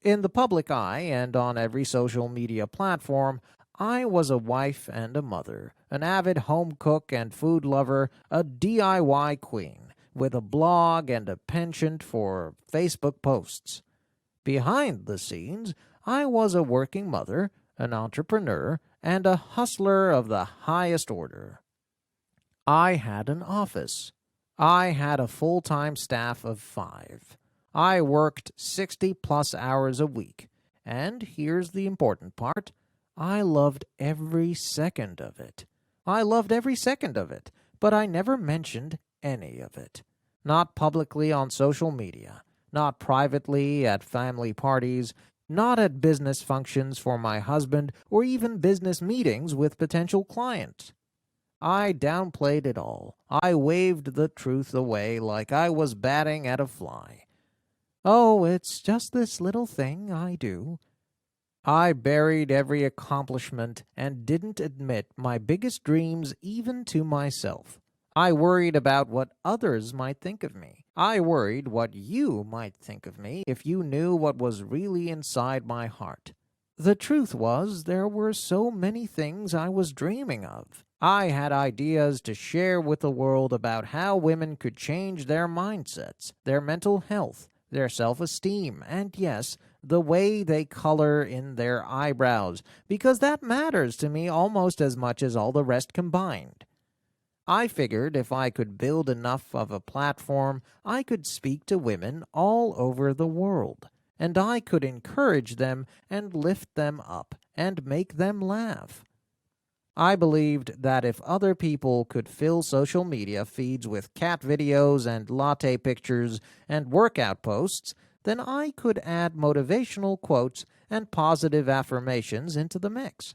In the public eye and on every social media platform, I was a wife and a mother, an avid home cook and food lover, a DIY queen, with a blog and a penchant for Facebook posts. Behind the scenes, I was a working mother, an entrepreneur, and a hustler of the highest order. I had an office. I had a full-time staff of 5. I worked 60-plus hours a week. And here's the important part. I loved every second of it. I loved every second of it, but I never mentioned any of it. Not publicly on social media, not privately at family parties, not at business functions for my husband, or even business meetings with potential clients. I downplayed it all. I waved the truth away like I was batting at a fly. Oh, it's just this little thing I do. I buried every accomplishment and didn't admit my biggest dreams even to myself. I worried about what others might think of me. I worried what you might think of me if you knew what was really inside my heart. The truth was, there were so many things I was dreaming of. I had ideas to share with the world about how women could change their mindsets, their mental health, their self-esteem, and yes, the way they color in their eyebrows, because that matters to me almost as much as all the rest combined. I figured if I could build enough of a platform, I could speak to women all over the world, and I could encourage them and lift them up and make them laugh. I believed that if other people could fill social media feeds with cat videos and latte pictures and workout posts, then I could add motivational quotes and positive affirmations into the mix.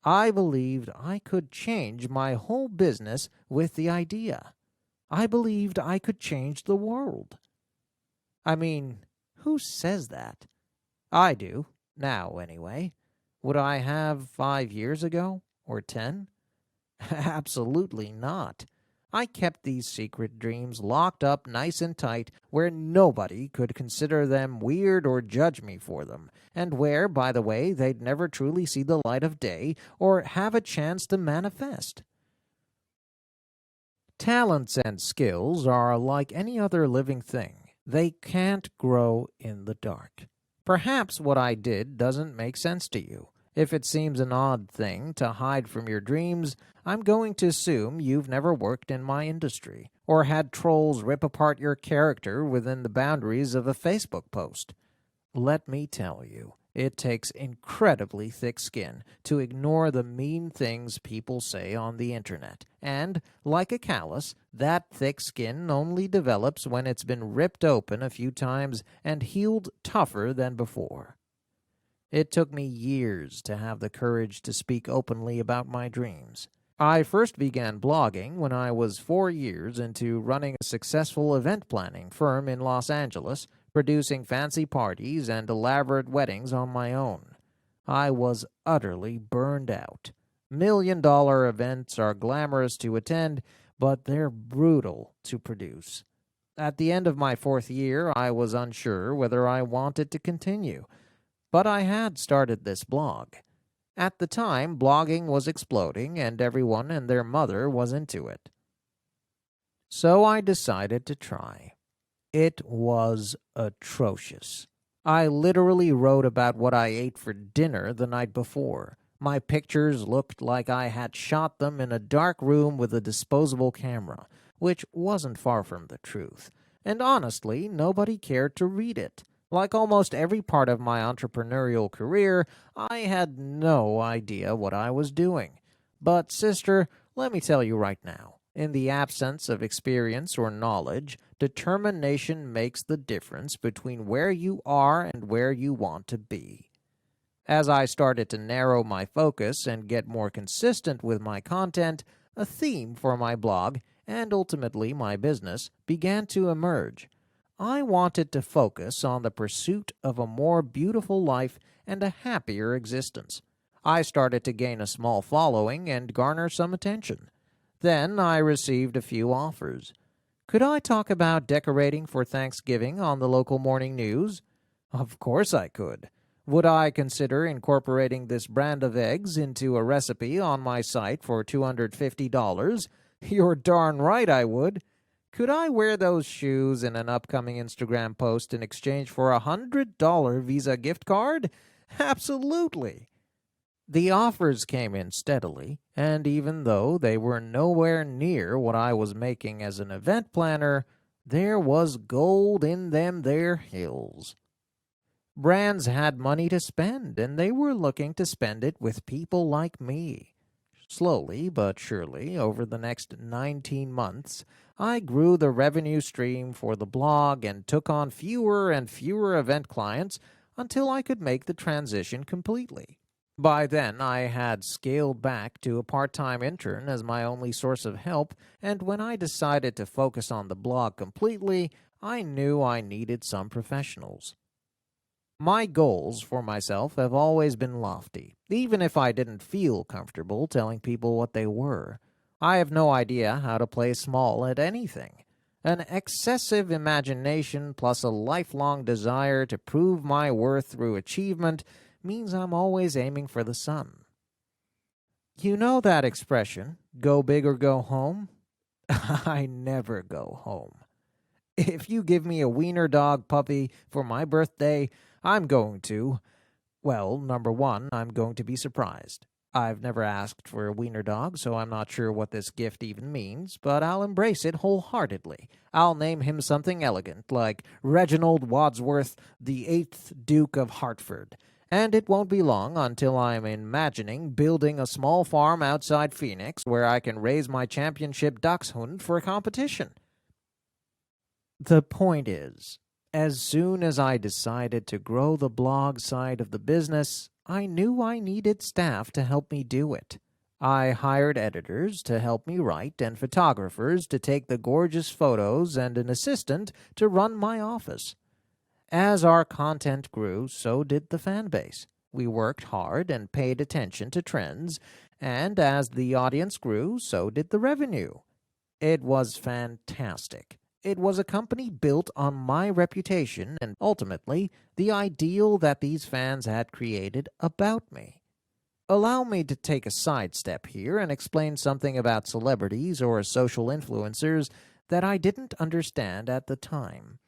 I believed I could change my whole business with the idea. I believed I could change the world. I mean, who says that? I do, now anyway. Would I have 5 years ago, or 10? Absolutely not. I kept these secret dreams locked up nice and tight where nobody could consider them weird or judge me for them, and where, by the way, they'd never truly see the light of day or have a chance to manifest. Talents and skills are like any other living thing. They can't grow in the dark. Perhaps what I did doesn't make sense to you. If it seems an odd thing to hide from your dreams, I'm going to assume you've never worked in my industry or had trolls rip apart your character within the boundaries of a Facebook post. Let me tell you, it takes incredibly thick skin to ignore the mean things people say on the internet. And, like a callus, that thick skin only develops when it's been ripped open a few times and healed tougher than before. It took me years to have the courage to speak openly about my dreams. I first began blogging when I was 4 years into running a successful event planning firm in Los Angeles, producing fancy parties and elaborate weddings on my own. I was utterly burned out. $1-million events are glamorous to attend, but they're brutal to produce. At the end of my 4th year, I was unsure whether I wanted to continue. But I had started this blog. At the time, blogging was exploding and everyone and their mother was into it. So I decided to try. It was atrocious. I literally wrote about what I ate for dinner the night before. My pictures looked like I had shot them in a dark room with a disposable camera, which wasn't far from the truth. And honestly, nobody cared to read it. Like almost every part of my entrepreneurial career, I had no idea what I was doing. But sister, let me tell you right now, in the absence of experience or knowledge, determination makes the difference between where you are and where you want to be. As I started to narrow my focus and get more consistent with my content, a theme for my blog, and ultimately my business, began to emerge. I wanted to focus on the pursuit of a more beautiful life and a happier existence. I started to gain a small following and garner some attention. Then I received a few offers. Could I talk about decorating for Thanksgiving on the local morning news? Of course I could. Would I consider incorporating this brand of eggs into a recipe on my site for $250? You're darn right I would. Could I wear those shoes in an upcoming Instagram post in exchange for a $100 Visa gift card? Absolutely. The offers came in steadily, and even though they were nowhere near what I was making as an event planner, there was gold in them there hills. Brands had money to spend, and they were looking to spend it with people like me. Slowly but surely, over the next 19 months, I grew the revenue stream for the blog and took on fewer and fewer event clients until I could make the transition completely. By then, I had scaled back to a part-time intern as my only source of help, and when I decided to focus on the blog completely, I knew I needed some professionals. My goals for myself have always been lofty, even if I didn't feel comfortable telling people what they were. I have no idea how to play small at anything. An excessive imagination plus a lifelong desire to prove my worth through achievement means I'm always aiming for the sun. You know that expression, go big or go home? I never go home. If you give me a wiener dog puppy for my birthday, I'm going to, well, number one, I'm going to be surprised. I've never asked for a wiener dog, so I'm not sure what this gift even means, but I'll embrace it wholeheartedly. I'll name him something elegant, like Reginald Wadsworth, the 8th Duke of Hartford. And it won't be long until I'm imagining building a small farm outside Phoenix where I can raise my championship dachshund for a competition. The point is, as soon as I decided to grow the blog side of the business, I knew I needed staff to help me do it. I hired editors to help me write and photographers to take the gorgeous photos and an assistant to run my office. As our content grew, so did the fan base. We worked hard and paid attention to trends, and as the audience grew, so did the revenue. It was fantastic. It was a company built on my reputation and ultimately the ideal that these fans had created about me. Allow me to take a sidestep here and explain something about celebrities or social influencers that I didn't understand at the time.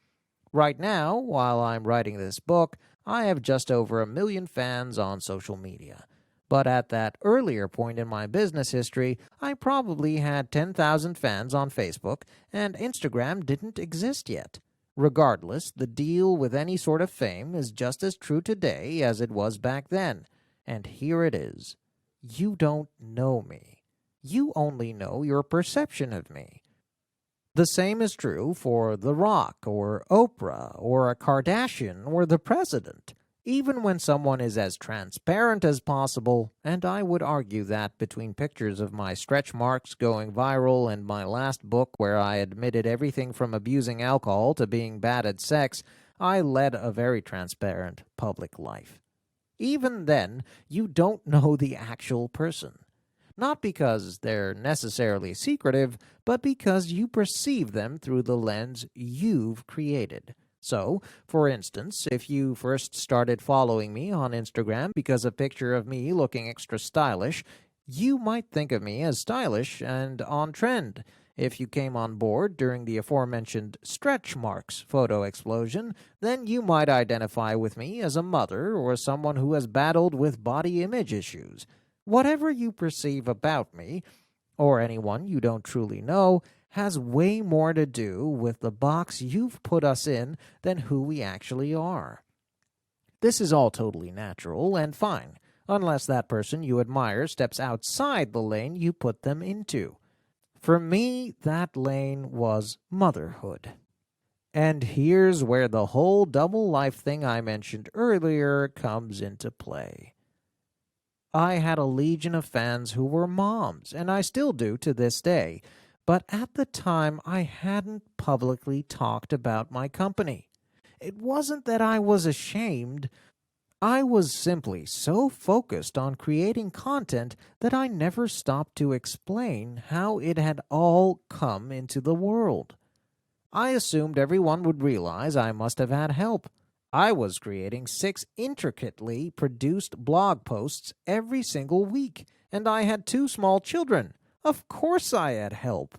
Right now, while I'm writing this book, I have just over 1 million fans on social media. But at that earlier point in my business history, I probably had 10,000 fans on Facebook, and Instagram didn't exist yet. Regardless, the deal with any sort of fame is just as true today as it was back then. And here it is. You don't know me. You only know your perception of me. The same is true for The Rock, or Oprah, or a Kardashian, or the president. Even when someone is as transparent as possible, and I would argue that between pictures of my stretch marks going viral and my last book where I admitted everything from abusing alcohol to being bad at sex, I led a very transparent public life. Even then, you don't know the actual person. Not because they're necessarily secretive, but because you perceive them through the lens you've created. So, for instance, if you first started following me on Instagram because a picture of me looking extra stylish, you might think of me as stylish and on trend. If you came on board during the aforementioned stretch marks photo explosion, then you might identify with me as a mother or someone who has battled with body image issues. Whatever you perceive about me, or anyone you don't truly know, has way more to do with the box you've put us in than who we actually are. This is all totally natural and fine, unless that person you admire steps outside the lane you put them into. For me, that lane was motherhood. And here's where the whole double life thing I mentioned earlier comes into play. I had a legion of fans who were moms, and I still do to this day. But at the time, I hadn't publicly talked about my company. It wasn't that I was ashamed. I was simply so focused on creating content that I never stopped to explain how it had all come into the world. I assumed everyone would realize I must have had help. I was creating 6 intricately produced blog posts every single week, and I had 2 small children. Of course I had help.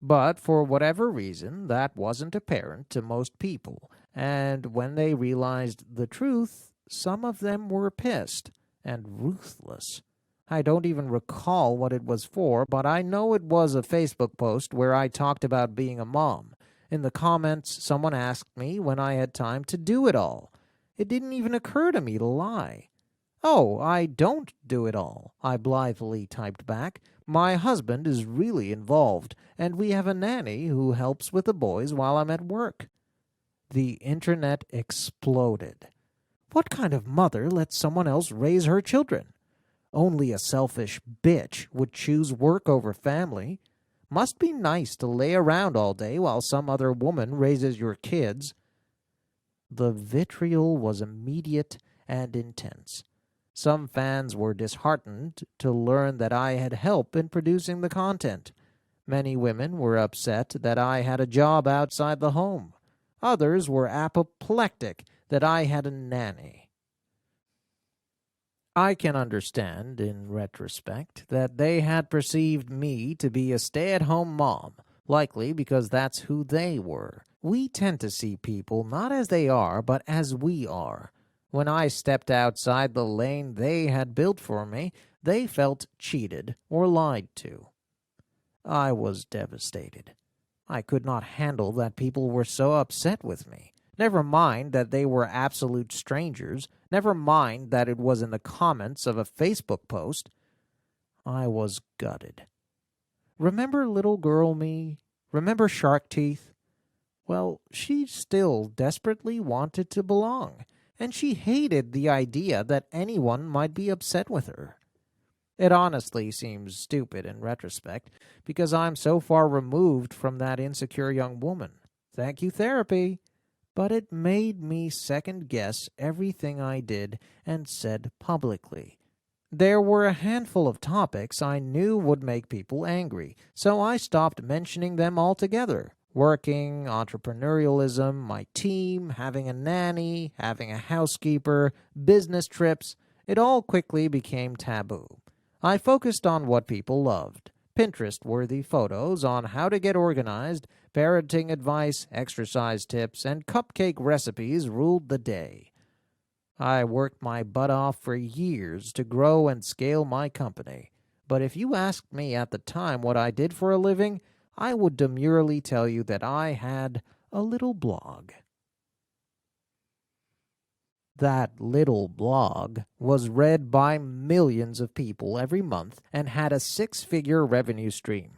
But for whatever reason, that wasn't apparent to most people, and when they realized the truth, some of them were pissed and ruthless. I don't even recall what it was for, but I know it was a Facebook post where I talked about being a mom. In the comments, someone asked me when I had time to do it all. It didn't even occur to me to lie. "Oh, I don't do it all," I blithely typed back. "My husband is really involved, and we have a nanny who helps with the boys while I'm at work." The internet exploded. What kind of mother lets someone else raise her children? Only a selfish bitch would choose work over family. Must be nice to lay around all day while some other woman raises your kids. The vitriol was immediate and intense. Some fans were disheartened to learn that I had help in producing the content. Many women were upset that I had a job outside the home. Others were apoplectic that I had a nanny. I can understand, in retrospect, that they had perceived me to be a stay-at-home mom, likely because that's who they were. We tend to see people not as they are, but as we are. When I stepped outside the lane they had built for me, they felt cheated or lied to. I was devastated. I could not handle that people were so upset with me. Never mind that they were absolute strangers. Never mind that it was in the comments of a Facebook post. I was gutted. Remember little girl me? Remember shark teeth? Well, she still desperately wanted to belong, and she hated the idea that anyone might be upset with her. It honestly seems stupid in retrospect, because I'm so far removed from that insecure young woman. Thank you, therapy. But it made me second-guess everything I did and said publicly. There were a handful of topics I knew would make people angry, so I stopped mentioning them altogether. Working, entrepreneurialism, my team, having a nanny, having a housekeeper, business trips, it all quickly became taboo. I focused on what people loved. Pinterest-worthy photos on how to get organized, parenting advice, exercise tips, and cupcake recipes ruled the day. I worked my butt off for years to grow and scale my company, but if you asked me at the time what I did for a living, I would demurely tell you that I had a little blog. That little blog was read by millions of people every month and had a 6-figure revenue stream.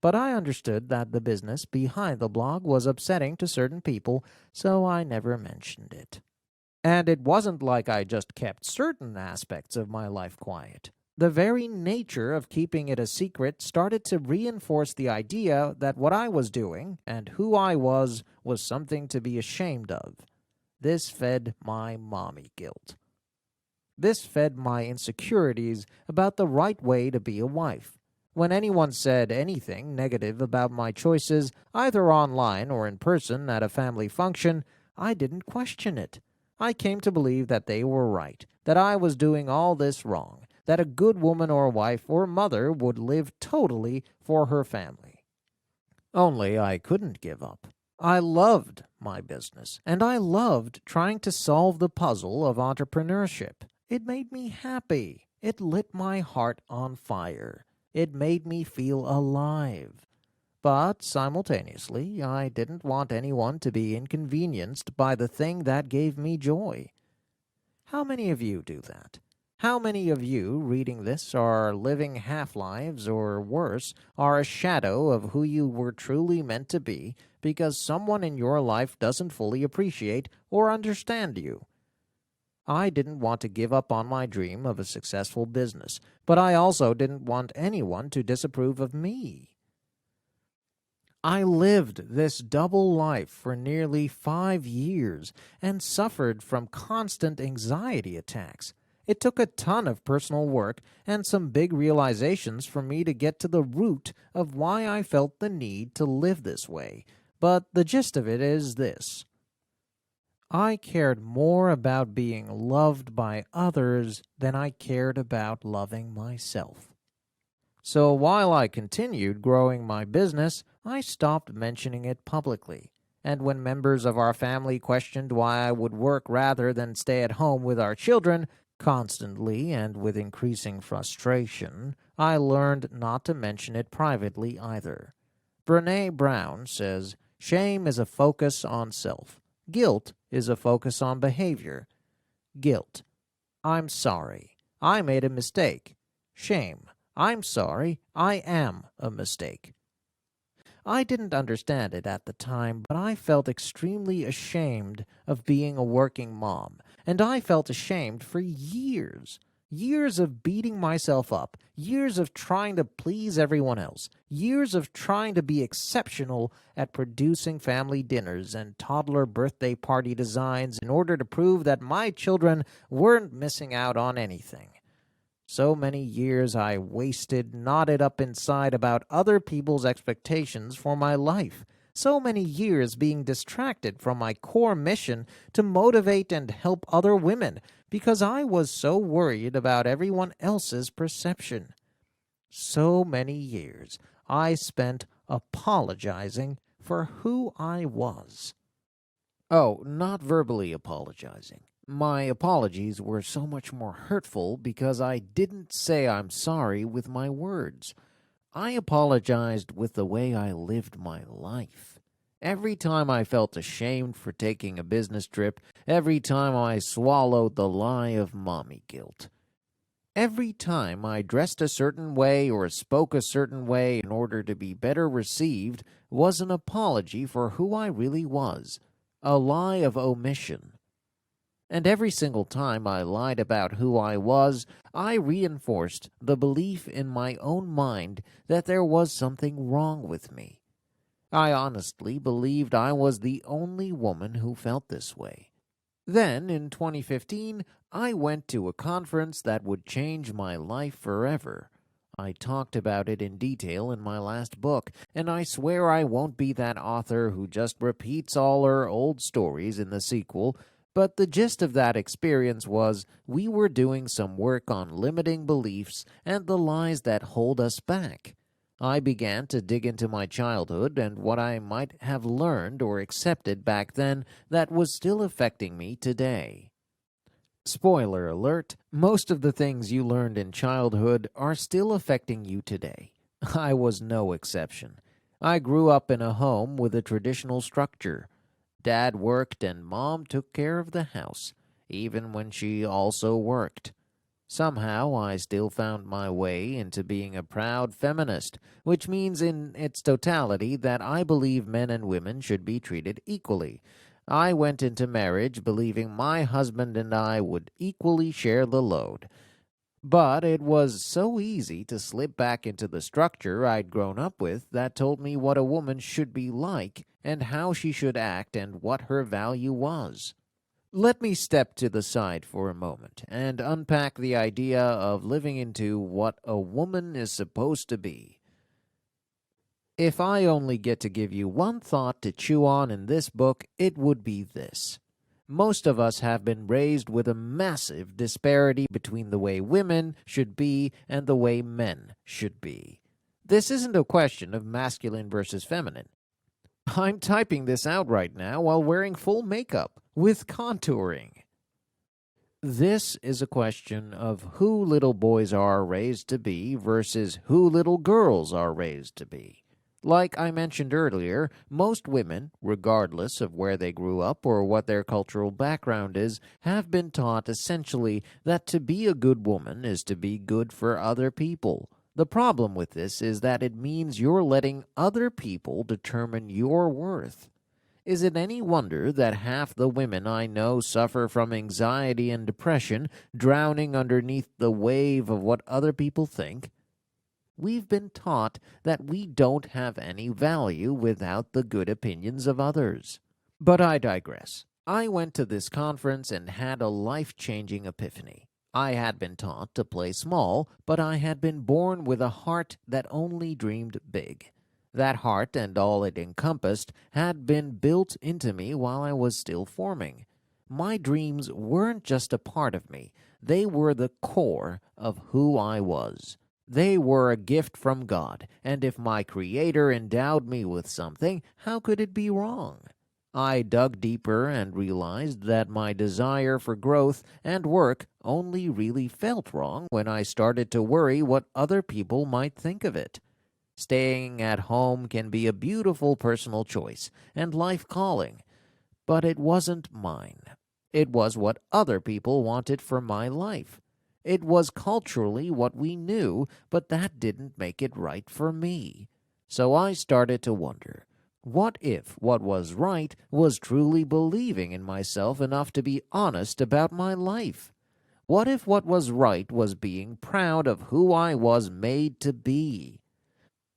But I understood that the business behind the blog was upsetting to certain people, so I never mentioned it. And it wasn't like I just kept certain aspects of my life quiet. The very nature of keeping it a secret started to reinforce the idea that what I was doing and who I was something to be ashamed of. This fed my mommy guilt. This fed my insecurities about the right way to be a wife. When anyone said anything negative about my choices, either online or in person at a family function, I didn't question it. I came to believe that they were right, that I was doing all this wrong, that a good woman or wife or mother would live totally for her family. Only I couldn't give up. I loved my business, and I loved trying to solve the puzzle of entrepreneurship. It made me happy. It lit my heart on fire. It made me feel alive. But simultaneously, I didn't want anyone to be inconvenienced by the thing that gave me joy. How many of you do that? How many of you reading this are living half-lives, or worse, are a shadow of who you were truly meant to be because someone in your life doesn't fully appreciate or understand you? I didn't want to give up on my dream of a successful business, but I also didn't want anyone to disapprove of me. I lived this double life for nearly 5 years and suffered from constant anxiety attacks. It took a ton of personal work and some big realizations for me to get to the root of why I felt the need to live this way, but the gist of it is this. I cared more about being loved by others than I cared about loving myself. So while I continued growing my business, I stopped mentioning it publicly. And when members of our family questioned why I would work rather than stay at home with our children, constantly and with increasing frustration, I learned not to mention it privately either. Brené Brown says, "Shame is a focus on self. Guilt is a focus on behavior. Guilt. I'm sorry. I made a mistake. Shame. I'm sorry. I am a mistake." I didn't understand it at the time, but I felt extremely ashamed of being a working mom, and I felt ashamed for years. Years of beating myself up, years of trying to please everyone else, years of trying to be exceptional at producing family dinners and toddler birthday party designs in order to prove that my children weren't missing out on anything. So many years I wasted, knotted up inside about other people's expectations for my life. So many years being distracted from my core mission to motivate and help other women because I was so worried about everyone else's perception. So many years I spent apologizing for who I was. Oh, not verbally apologizing. My apologies were so much more hurtful because I didn't say I'm sorry with my words. I apologized with the way I lived my life. Every time I felt ashamed for taking a business trip, every time I swallowed the lie of mommy guilt. Every time I dressed a certain way or spoke a certain way in order to be better received was an apology for who I really was, a lie of omission. And every single time I lied about who I was, I reinforced the belief in my own mind that there was something wrong with me. I honestly believed I was the only woman who felt this way. Then, in 2015, I went to a conference that would change my life forever. I talked about it in detail in my last book, and I swear I won't be that author who just repeats all her old stories in the sequel. But the gist of that experience was we were doing some work on limiting beliefs and the lies that hold us back. I began to dig into my childhood and what I might have learned or accepted back then that was still affecting me today. Spoiler alert, most of the things you learned in childhood are still affecting you today. I was no exception. I grew up in a home with a traditional structure. Dad worked and Mom took care of the house, even when she also worked. Somehow I still found my way into being a proud feminist, which means in its totality that I believe men and women should be treated equally. I went into marriage believing my husband and I would equally share the load. But it was so easy to slip back into the structure I'd grown up with that told me what a woman should be like and how she should act and what her value was. Let me step to the side for a moment and unpack the idea of living into what a woman is supposed to be. If I only get to give you one thought to chew on in this book, it would be this. Most of us have been raised with a massive disparity between the way women should be and the way men should be. This isn't a question of masculine versus feminine. I'm typing this out right now while wearing full makeup with contouring. This is a question of who little boys are raised to be versus who little girls are raised to be. Like I mentioned earlier, most women, regardless of where they grew up or what their cultural background is, have been taught essentially that to be a good woman is to be good for other people. The problem with this is that it means you're letting other people determine your worth. Is it any wonder that half the women I know suffer from anxiety and depression, drowning underneath the wave of what other people think? We've been taught that we don't have any value without the good opinions of others. But I digress. I went to this conference and had a life-changing epiphany. I had been taught to play small, but I had been born with a heart that only dreamed big. That heart and all it encompassed had been built into me while I was still forming. My dreams weren't just a part of me. They were the core of who I was. They were a gift from God, and if my Creator endowed me with something, how could it be wrong? I dug deeper and realized that my desire for growth and work only really felt wrong when I started to worry what other people might think of it. Staying at home can be a beautiful personal choice and life calling, but it wasn't mine. It was what other people wanted for my life. It was culturally what we knew, but that didn't make it right for me. So I started to wonder, what if what was right was truly believing in myself enough to be honest about my life? What if what was right was being proud of who I was made to be?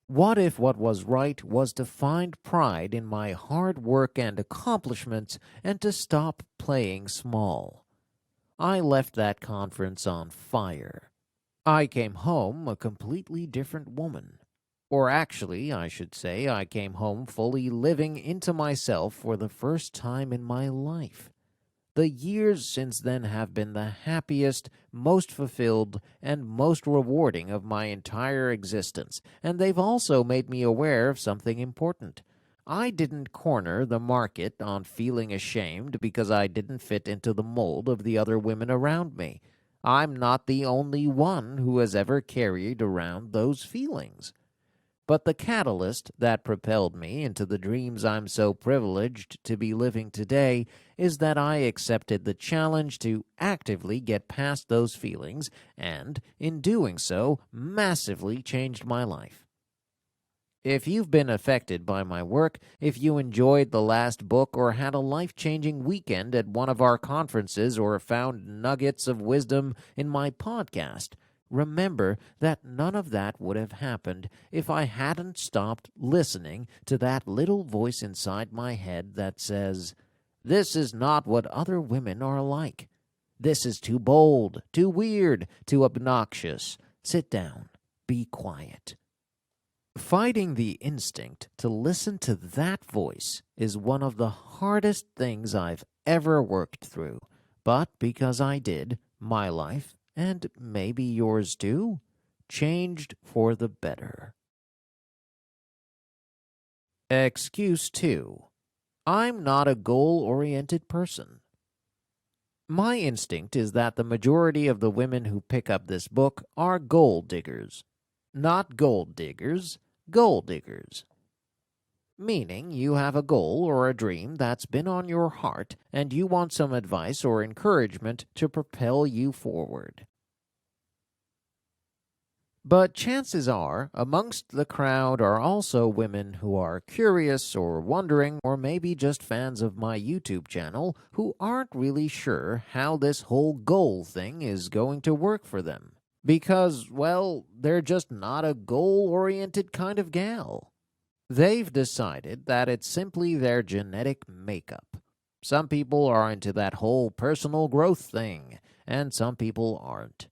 What if what was right was to find pride in my hard work and accomplishments and to stop playing small? I left that conference on fire. I came home a completely different woman. Or actually, I should say, I came home fully living into myself for the first time in my life. The years since then have been the happiest, most fulfilled, and most rewarding of my entire existence, and they've also made me aware of something important. I didn't corner the market on feeling ashamed because I didn't fit into the mold of the other women around me. I'm not the only one who has ever carried around those feelings. But the catalyst that propelled me into the dreams I'm so privileged to be living today is that I accepted the challenge to actively get past those feelings and, in doing so, massively changed my life. If you've been affected by my work, if you enjoyed the last book or had a life-changing weekend at one of our conferences or found nuggets of wisdom in my podcast, remember that none of that would have happened if I hadn't stopped listening to that little voice inside my head that says, "This is not what other women are like. This is too bold, too weird, too obnoxious. Sit down. Be quiet." Fighting the instinct to listen to that voice is one of the hardest things I've ever worked through. But because I did, my life, and maybe yours too, changed for the better. Excuse 2. I'm not a goal-oriented person. My instinct is that the majority of the women who pick up this book are goal diggers. Not gold diggers, goal diggers. Meaning you have a goal or a dream that's been on your heart and you want some advice or encouragement to propel you forward. But chances are, amongst the crowd are also women who are curious or wondering or maybe just fans of my YouTube channel who aren't really sure how this whole goal thing is going to work for them. Because, well, they're just not a goal-oriented kind of gal. They've decided that it's simply their genetic makeup. Some people are into that whole personal growth thing, and some people aren't.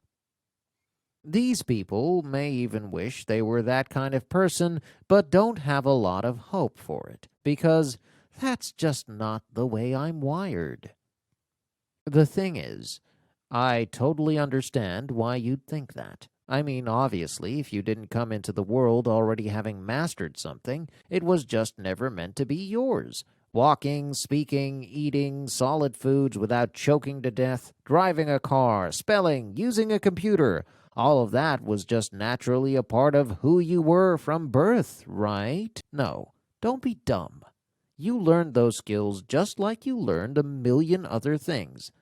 These people may even wish they were that kind of person, but don't have a lot of hope for it, because that's just not the way I'm wired. The thing is, I totally understand why you'd think that. I mean, obviously, if you didn't come into the world already having mastered something, it was just never meant to be yours. Walking, speaking, eating solid foods without choking to death, driving a car, spelling, using a computer. All of that was just naturally a part of who you were from birth, right? No, don't be dumb. You learned those skills just like you learned a million other things.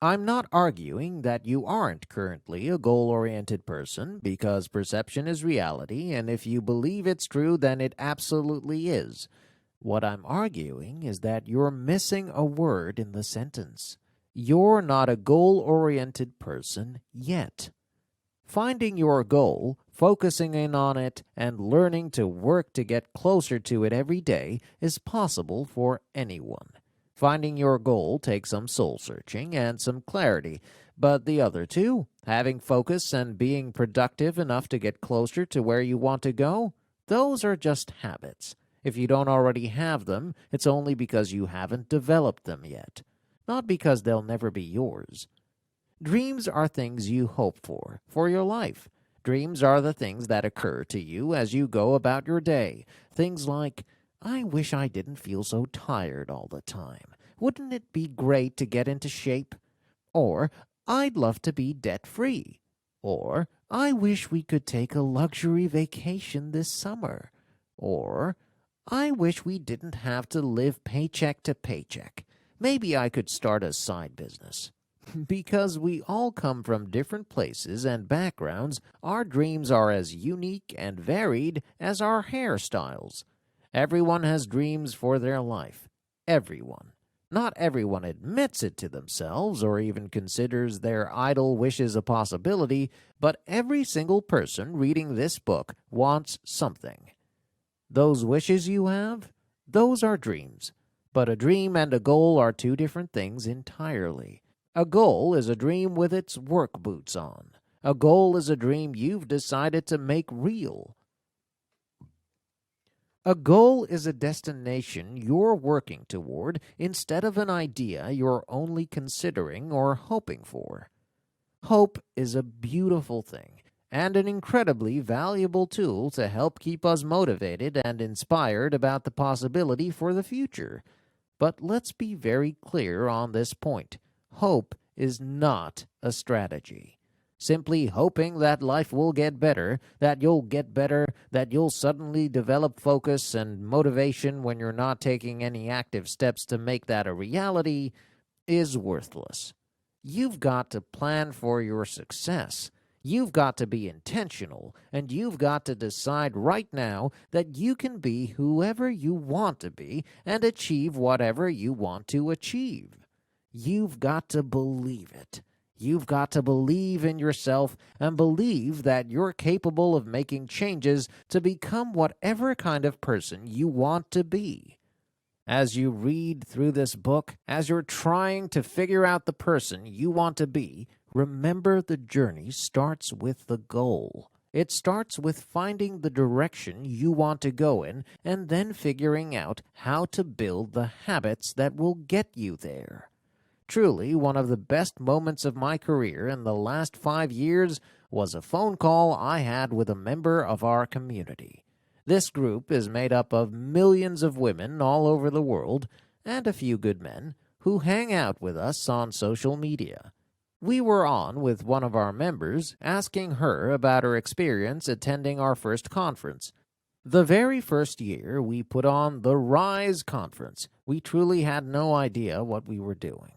I'm not arguing that you aren't currently a goal-oriented person, because perception is reality, and if you believe it's true, then it absolutely is. What I'm arguing is that you're missing a word in the sentence. You're not a goal-oriented person yet. Finding your goal, focusing in on it, and learning to work to get closer to it every day is possible for anyone. Finding your goal takes some soul-searching and some clarity, but the other two, having focus and being productive enough to get closer to where you want to go, those are just habits. If you don't already have them, it's only because you haven't developed them yet, not because they'll never be yours. Dreams are things you hope for your life. Dreams are the things that occur to you as you go about your day. Things like, I wish I didn't feel so tired all the time. Wouldn't it be great to get into shape? Or, I'd love to be debt-free. Or, I wish we could take a luxury vacation this summer. Or, I wish we didn't have to live paycheck to paycheck. Maybe I could start a side business. Because we all come from different places and backgrounds, our dreams are as unique and varied as our hairstyles. Everyone has dreams for their life. Everyone. Not everyone admits it to themselves or even considers their idle wishes a possibility, but every single person reading this book wants something. Those wishes you have, those are dreams. But a dream and a goal are two different things entirely. A goal is a dream with its work boots on. A goal is a dream you've decided to make real. A goal is a destination you're working toward instead of an idea you're only considering or hoping for. Hope is a beautiful thing and an incredibly valuable tool to help keep us motivated and inspired about the possibility for the future. But let's be very clear on this point. Hope is not a strategy. Simply hoping that life will get better, that you'll get better, that you'll suddenly develop focus and motivation when you're not taking any active steps to make that a reality, is worthless. You've got to plan for your success. You've got to be intentional, and you've got to decide right now that you can be whoever you want to be and achieve whatever you want to achieve. You've got to believe it. You've got to believe in yourself and believe that you're capable of making changes to become whatever kind of person you want to be. As you read through this book, as you're trying to figure out the person you want to be, remember the journey starts with the goal. It starts with finding the direction you want to go in and then figuring out how to build the habits that will get you there. Truly, one of the best moments of my career in the last 5 years was a phone call I had with a member of our community. This group is made up of millions of women all over the world, and a few good men, who hang out with us on social media. We were on with one of our members, asking her about her experience attending our first conference. The very first year we put on the Rise conference, we truly had no idea what we were doing.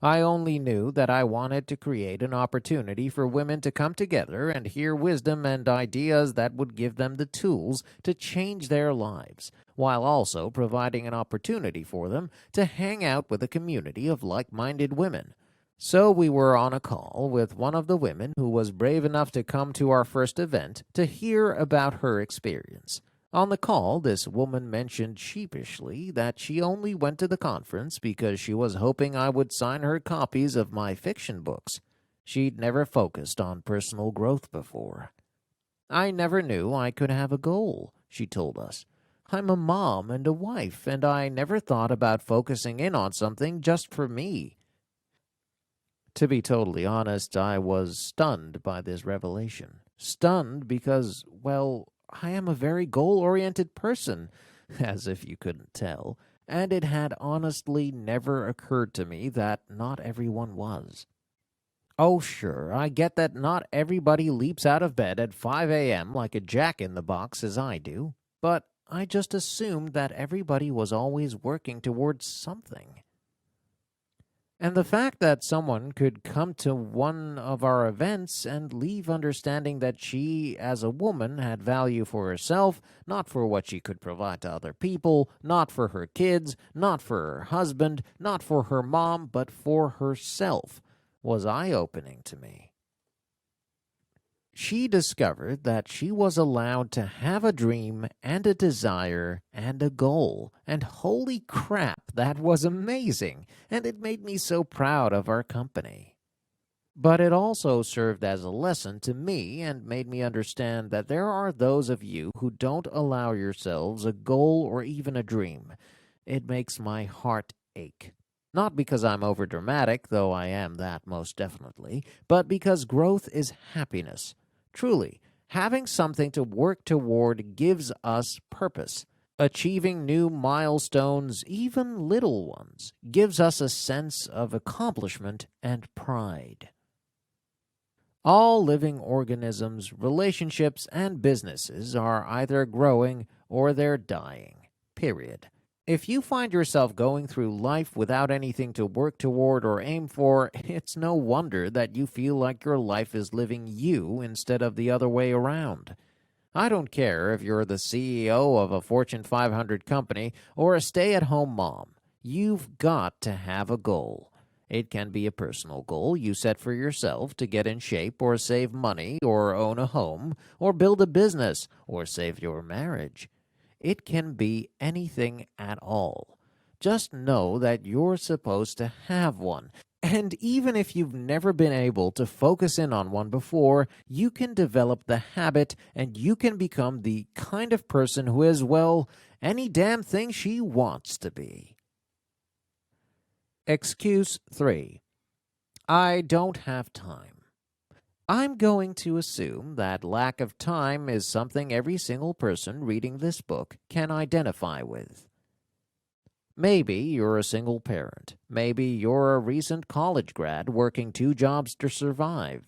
I only knew that I wanted to create an opportunity for women to come together and hear wisdom and ideas that would give them the tools to change their lives, while also providing an opportunity for them to hang out with a community of like-minded women. So we were on a call with one of the women who was brave enough to come to our first event to hear about her experience. On the call, this woman mentioned sheepishly that she only went to the conference because she was hoping I would sign her copies of my fiction books. She'd never focused on personal growth before. I never knew I could have a goal, she told us. I'm a mom and a wife, and I never thought about focusing in on something just for me. To be totally honest, I was stunned by this revelation. Stunned because, well, I am a very goal-oriented person, as if you couldn't tell. and it had honestly never occurred to me that not everyone was. Oh, sure, I get that not everybody leaps out of bed at 5 a.m. like a jack-in-the-box as I do, but I just assumed that everybody was always working towards something. And the fact that someone could come to one of our events and leave understanding that she, as a woman, had value for herself, not for what she could provide to other people, not for her kids, not for her husband, not for her mom, but for herself, was eye-opening to me. She discovered that she was allowed to have a dream and a desire and a goal. And holy crap, that was amazing, and it made me so proud of our company. But it also served as a lesson to me and made me understand that there are those of you who don't allow yourselves a goal or even a dream. It makes my heart ache. Not because I'm overdramatic, though I am that most definitely, but because growth is happiness. Truly, having something to work toward gives us purpose. Achieving new milestones, even little ones, gives us a sense of accomplishment and pride. All living organisms, relationships, and businesses are either growing or they're dying. Period. If you find yourself going through life without anything to work toward or aim for, it's no wonder that you feel like your life is living you instead of the other way around. I don't care if you're the CEO of a Fortune 500 company or a stay-at-home mom. You've got to have a goal. It can be a personal goal you set for yourself to get in shape or save money or own a home or build a business or save your marriage. It can be anything at all. Just know that you're supposed to have one. And even if you've never been able to focus in on one before, you can develop the habit and you can become the kind of person who is, well, any damn thing she wants to be. Excuse 3. I don't have time. I'm going to assume that lack of time is something every single person reading this book can identify with. Maybe you're a single parent. Maybe you're a recent college grad working 2 jobs to survive.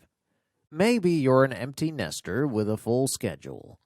Maybe you're an empty nester with a full schedule.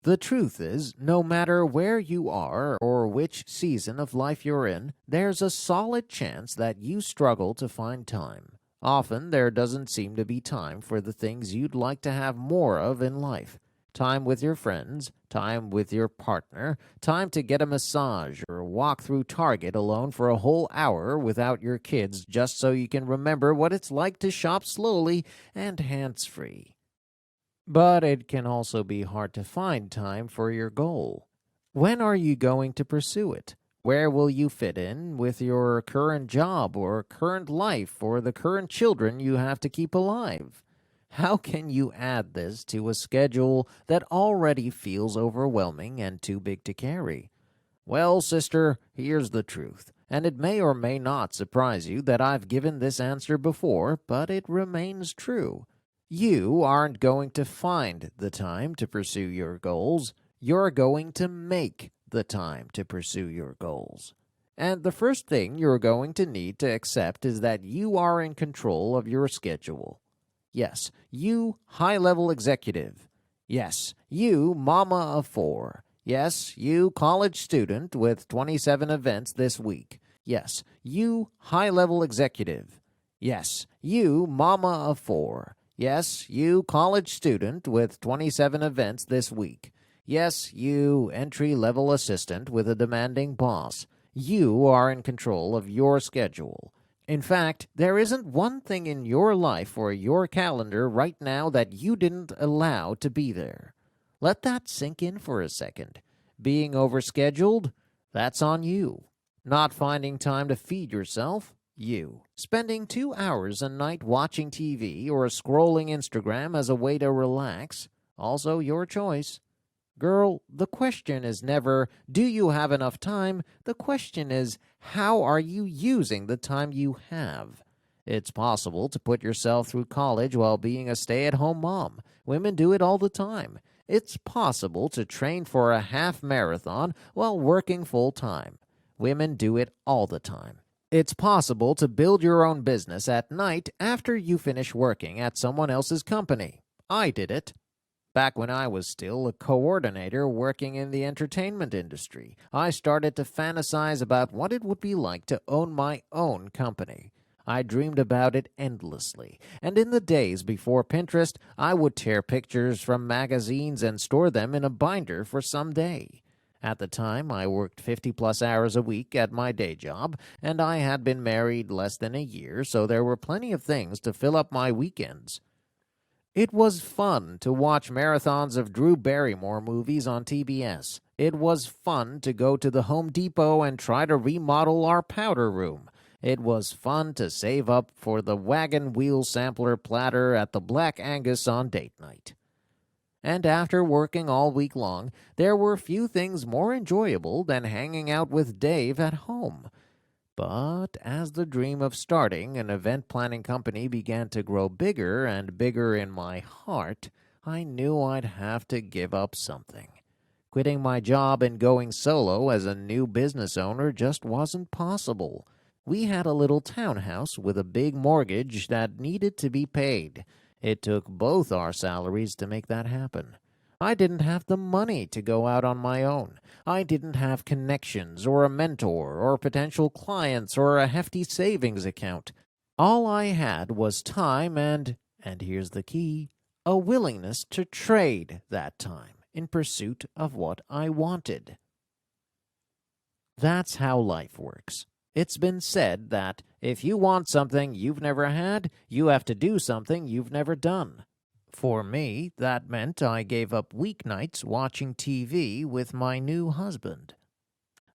The truth is, no matter where you are or which season of life you're in, there's a solid chance that you struggle to find time. Often, there doesn't seem to be time for the things you'd like to have more of in life. Time with your friends, time with your partner, time to get a massage or walk through Target alone for a whole hour without your kids just so you can remember what it's like to shop slowly and hands-free. But it can also be hard to find time for your goal. When are you going to pursue it? Where will you fit in with your current job or current life or the current children you have to keep alive? How can you add this to a schedule that already feels overwhelming and too big to carry? Well, sister, here's the truth, and it may or may not surprise you that I've given this answer before, but it remains true. You aren't going to find the time to pursue your goals. You're going to make the time to pursue your goals. And the first thing you're going to need to accept is that you are in control of your schedule. Yes, you high-level executive. Yes, you mama of 4. Yes, you college student with 27 events this week. Yes, you high-level executive. Yes, you mama of 4. Yes, you college student with 27 events this week. Yes, you entry-level assistant with a demanding boss. You are in control of your schedule. In fact, there isn't one thing in your life or your calendar right now that you didn't allow to be there. Let that sink in for a second. Being overscheduled? That's on you. Not finding time to feed yourself? You. Spending 2 hours a night watching TV or scrolling Instagram as a way to relax? Also your choice. Girl, the question is never, do you have enough time? The question is, how are you using the time you have? It's possible to put yourself through college while being a stay-at-home mom. Women do it all the time. It's possible to train for a half marathon while working full-time. Women do it all the time. It's possible to build your own business at night after you finish working at someone else's company. I did it. Back when I was still a coordinator working in the entertainment industry, I started to fantasize about what it would be like to own my own company. I dreamed about it endlessly, and in the days before Pinterest, I would tear pictures from magazines and store them in a binder for some day. At the time, I worked 50-plus hours a week at my day job, and I had been married less than a year, so there were plenty of things to fill up my weekends. It was fun to watch marathons of Drew Barrymore movies on TV에서. It was fun to go to the Home Depot and try to remodel our powder room. It was fun to save up for the wagon wheel sampler platter at the Black Angus on date night. And after working all week long, there were few things more enjoyable than hanging out with Dave at home. But as the dream of starting an event planning company began to grow bigger and bigger in my heart, I knew I'd have to give up something. Quitting my job and going solo as a new business owner just wasn't possible. We had a little townhouse with a big mortgage that needed to be paid. It took both our salaries to make that happen. I didn't have the money to go out on my own. I didn't have connections or a mentor or potential clients or a hefty savings account. All I had was time and here's the key, a willingness to trade that time in pursuit of what I wanted. That's how life works. It's been said that if you want something you've never had, you have to do something you've never done. For me, that meant I gave up weeknights watching TV with my new husband.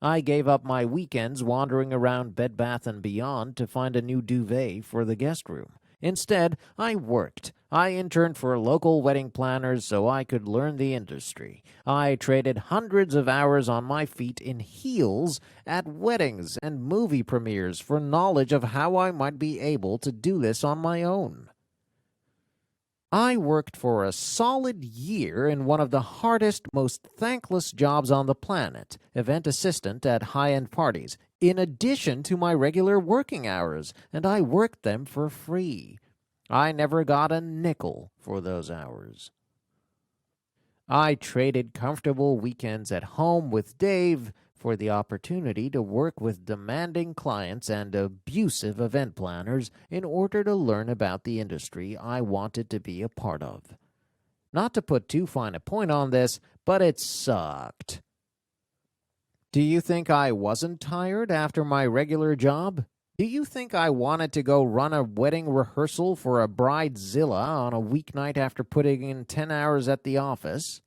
I gave up my weekends wandering around Bed Bath & Beyond to find a new duvet for the guest room. Instead, I worked. I interned for local wedding planners so I could learn the industry. I traded hundreds of hours on my feet in heels at weddings and movie premieres for knowledge of how I might be able to do this on my own. I worked for a solid year in one of the hardest, most thankless jobs on the planet, event assistant at high-end parties, in addition to my regular working hours, and I worked them for free. I never got a nickel for those hours. I traded comfortable weekends at home with Dave for the opportunity to work with demanding clients and abusive event planners in order to learn about the industry I wanted to be a part of. Not to put too fine a point on this, but it sucked. Do you think I wasn't tired after my regular job? Do you think I wanted to go run a wedding rehearsal for a bridezilla on a weeknight after putting in 10 hours at the office?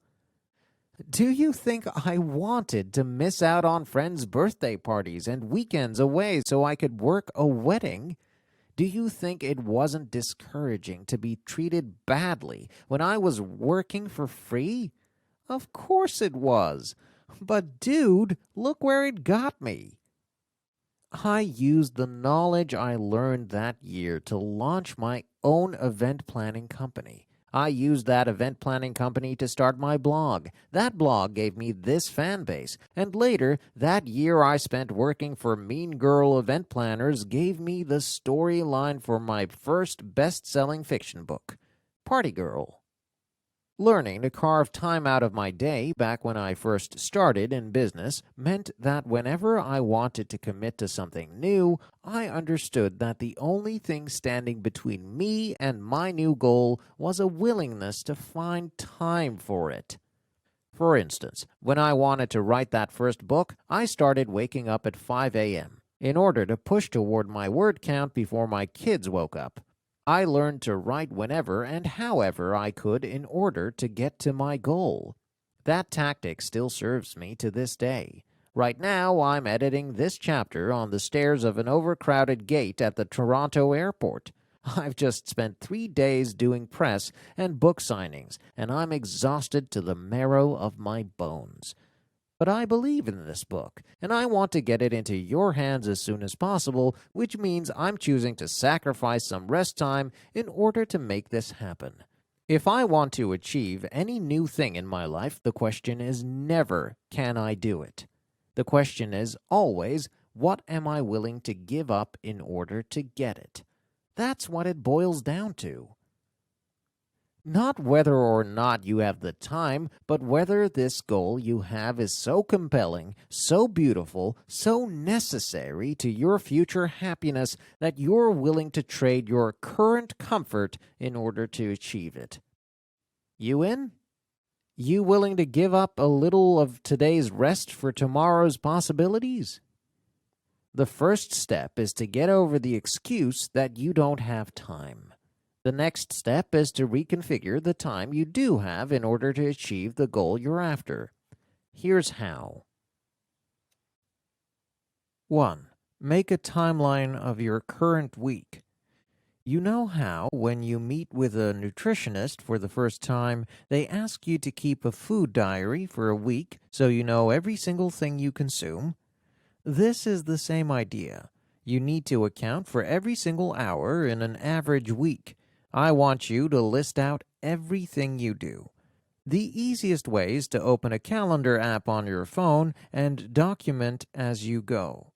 Do you think I wanted to miss out on friends' birthday parties and weekends away so I could work a wedding? Do you think it wasn't discouraging to be treated badly when I was working for free? Of course it was. But dude, look where it got me. I used the knowledge I learned that year to launch my own event planning company. I used that event planning company to start my blog. That blog gave me this fan base. And later, that year I spent working for Mean Girl event planners gave me the storyline for my first best-selling fiction book, Party Girl. Learning to carve time out of my day back when I first started in business meant that whenever I wanted to commit to something new, I understood that the only thing standing between me and my new goal was a willingness to find time for it. For instance, when I wanted to write that first book, I started waking up at 5 a.m. in order to push toward my word count before my kids woke up. I learned to write whenever and however I could in order to get to my goal. That tactic still serves me to this day. Right now, I'm editing this chapter on the stairs of an overcrowded gate at the Toronto airport. I've just spent 3 days doing press and book signings, and I'm exhausted to the marrow of my bones. But I believe in this book, and I want to get it into your hands as soon as possible, which means I'm choosing to sacrifice some rest time in order to make this happen. If I want to achieve any new thing in my life, the question is never, can I do it? The question is always, what am I willing to give up in order to get it? That's what it boils down to. Not whether or not you have the time, but whether this goal you have is so compelling, so beautiful, so necessary to your future happiness that you're willing to trade your current comfort in order to achieve it. You in? You willing to give up a little of today's rest for tomorrow's possibilities? The first step is to get over the excuse that you don't have time. The next step is to reconfigure the time you do have in order to achieve the goal you're after. Here's how. 1. Make a timeline of your current week. You know how, when you meet with a nutritionist for the first time, they ask you to keep a food diary for a week so you know every single thing you consume? This is the same idea. You need to account for every single hour in an average week. I want you to list out everything you do. The easiest way is to open a calendar app on your phone and document as you go.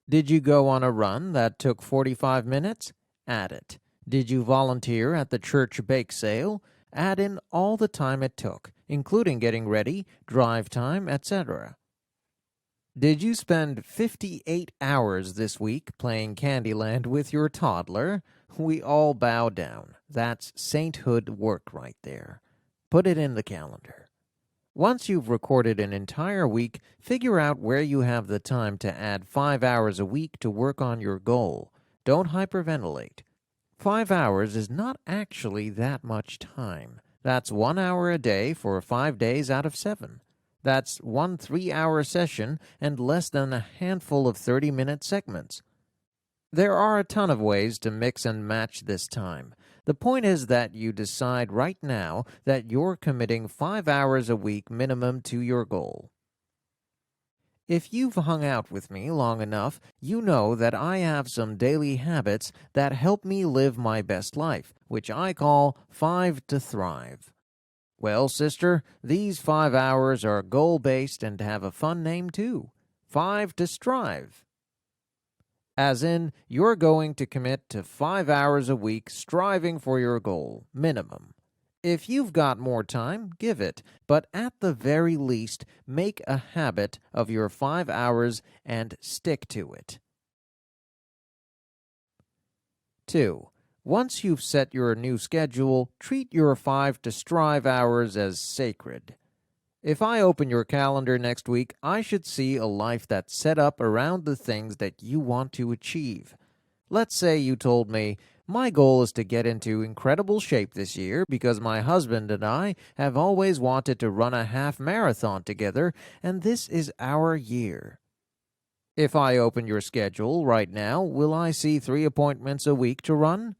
Did you go on a run that took 45 minutes? Add it. Did you volunteer at the church bake sale? Add in all the time it took, including getting ready, drive time, etc. Did you spend 58 hours this week playing Candyland with your toddler? We all bow down. That's sainthood work right there. Put it in the calendar. Once you've recorded an entire week, figure out where you have the time to add 5 hours a week to work on your goal. Don't hyperventilate. 5 hours is not actually that much time. That's 1 hour a day for 5 days out of 7. That's 1 3-hour session and less than a handful of 30-minute segments. There are a ton of ways to mix and match this time. The point is that you decide right now that you're committing 5 hours a week minimum to your goal. If you've hung out with me long enough, you know that I have some daily habits that help me live my best life, which I call 5 to Thrive. Well, sister, these 5 hours are goal-based and have a fun name too. 5 to Strive. As in, you're going to commit to 5 hours a week striving for your goal, minimum. If you've got more time, give it, but at the very least, make a habit of your 5 hours and stick to it. 2. Once you've set your new schedule, treat your 5 to Strive hours as sacred. If I open your calendar next week, I should see a life that's set up around the things that you want to achieve. Let's say you told me, my goal is to get into incredible shape this year because my husband and I have always wanted to run a half marathon together, and this is our year. If I open your schedule right now, will I see 3 appointments a week to run?